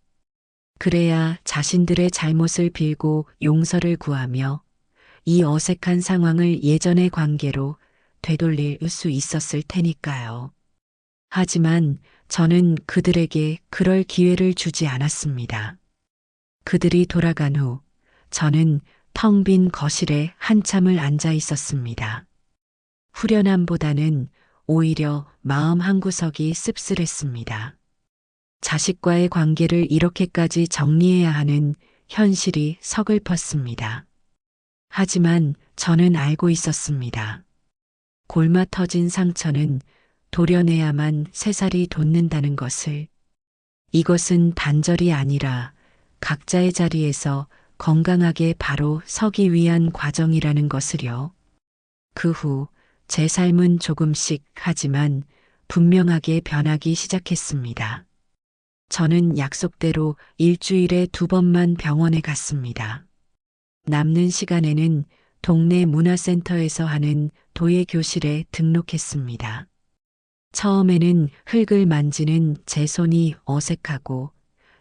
그래야 자신들의 잘못을 빌고 용서를 구하며 이 어색한 상황을 예전의 관계로 되돌릴 수 있었을 테니까요. 하지만 저는 그들에게 그럴 기회를 주지 않았습니다. 그들이 돌아간 후 저는 텅 빈 거실에 한참을 앉아 있었습니다. 후련함보다는 오히려 마음 한구석이 씁쓸했습니다. 자식과의 관계를 이렇게까지 정리해야 하는 현실이 서글펐습니다. 하지만 저는 알고 있었습니다. 골마 터진 상처는 도려내야만 새살이 돋는다는 것을. 이것은 단절이 아니라 각자의 자리에서 건강하게 바로 서기 위한 과정이라는 것을요. 그 후 제 삶은 조금씩 하지만 분명하게 변하기 시작했습니다. 저는 약속대로 일주일에 2번만 병원에 갔습니다. 남는 시간에는 동네 문화센터에서 하는 도예 교실에 등록했습니다. 처음에는 흙을 만지는 제 손이 어색하고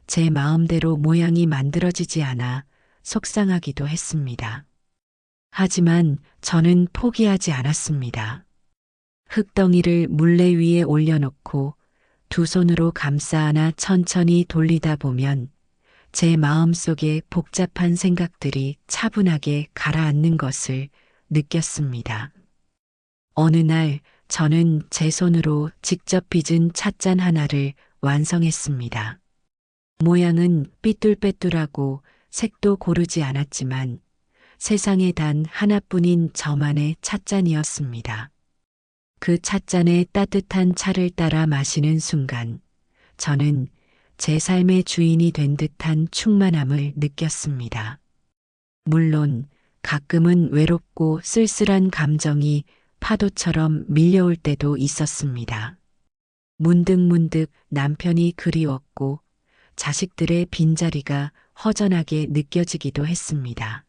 제 마음대로 모양이 만들어지지 않아 속상하기도 했습니다. 하지만 저는 포기하지 않았습니다. 흙덩이를 물레 위에 올려놓고 두 손으로 감싸 안아 천천히 돌리다 보면 제 마음속에 복잡한 생각들이 차분하게 가라앉는 것을 느꼈습니다. 어느 날 저는 제 손으로 직접 빚은 찻잔 하나를 완성했습니다. 모양은 삐뚤빼뚤하고 색도 고르지 않았지만 세상에 단 하나뿐인 저만의 찻잔이었습니다. 그 찻잔에 따뜻한 차를 따라 마시는 순간 저는 제 삶의 주인이 된 듯한 충만함을 느꼈습니다. 물론 가끔은 외롭고 쓸쓸한 감정이 파도처럼 밀려올 때도 있었습니다. 문득문득 남편이 그리웠고 자식들의 빈자리가 허전하게 느껴지기도 했습니다.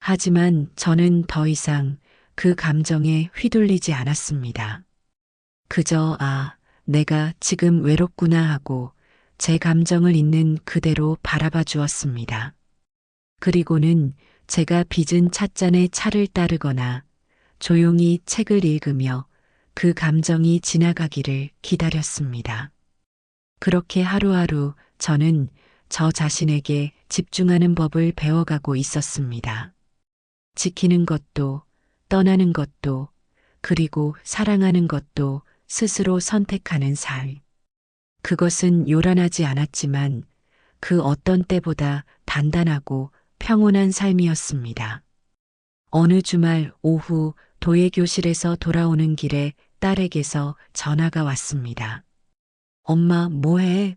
하지만 저는 더 이상 그 감정에 휘둘리지 않았습니다. 그저 내가 지금 외롭구나 하고 제 감정을 있는 그대로 바라봐 주었습니다. 그리고는 제가 빚은 찻잔에 차를 따르거나 조용히 책을 읽으며 그 감정이 지나가기를 기다렸습니다. 그렇게 하루하루 저는 저 자신에게 집중하는 법을 배워가고 있었습니다. 지키는 것도, 떠나는 것도, 그리고 사랑하는 것도 스스로 선택하는 삶. 그것은 요란하지 않았지만 그 어떤 때보다 단단하고 평온한 삶이었습니다. 어느 주말 오후 도예교실에서 돌아오는 길에 딸에게서 전화가 왔습니다. 엄마, 뭐해?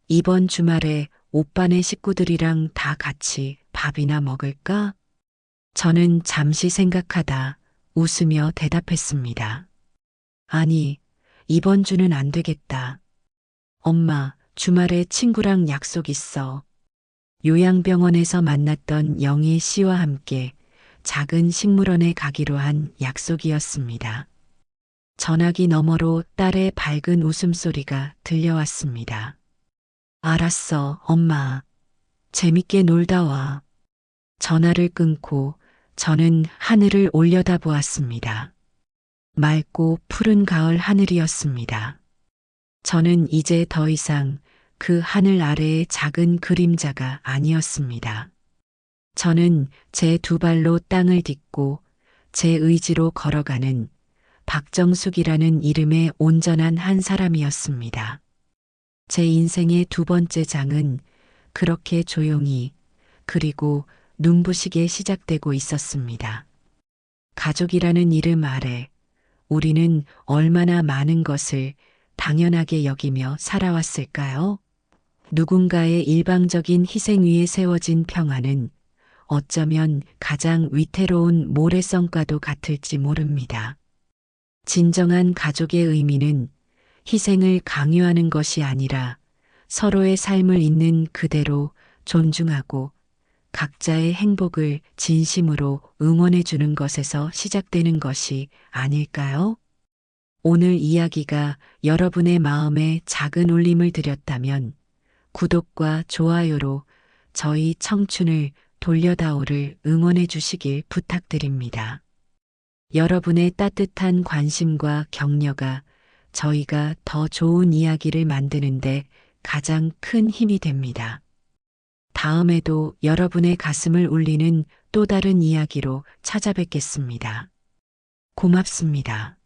이번 주말에 오빠네 식구들이랑 다 같이 밥이나 먹을까? 저는 잠시 생각하다 웃으며 대답했습니다. 아니, 이번 주는 안 되겠다. 엄마, 주말에 친구랑 약속 있어. 요양병원에서 만났던 영희 씨와 함께 작은 식물원에 가기로 한 약속이었습니다. 전화기 너머로 딸의 밝은 웃음소리가 들려왔습니다. 알았어, 엄마. 재밌게 놀다 와. 전화를 끊고 저는 하늘을 올려다보았습니다. 맑고 푸른 가을 하늘이었습니다. 저는 이제 더 이상 그 하늘 아래의 작은 그림자가 아니었습니다. 저는 제 두 발로 땅을 딛고 제 의지로 걸어가는 박정숙이라는 이름의 온전한 한 사람이었습니다. 제 인생의 두 번째 장은 그렇게 조용히 그리고 눈부시게 시작되고 있었습니다. 가족이라는 이름 아래 우리는 얼마나 많은 것을 당연하게 여기며 살아왔을까요? 누군가의 일방적인 희생 위에 세워진 평화는 어쩌면 가장 위태로운 모래성과도 같을지 모릅니다. 진정한 가족의 의미는 희생을 강요하는 것이 아니라 서로의 삶을 있는 그대로 존중하고 각자의 행복을 진심으로 응원해 주는 것에서 시작되는 것이 아닐까요? 오늘 이야기가 여러분의 마음에 작은 울림을 드렸다면 구독과 좋아요로 저희 청춘을 돌려다오를 응원해 주시길 부탁드립니다. 여러분의 따뜻한 관심과 격려가 저희가 더 좋은 이야기를 만드는데 가장 큰 힘이 됩니다. 다음에도 여러분의 가슴을 울리는 또 다른 이야기로 찾아뵙겠습니다. 고맙습니다.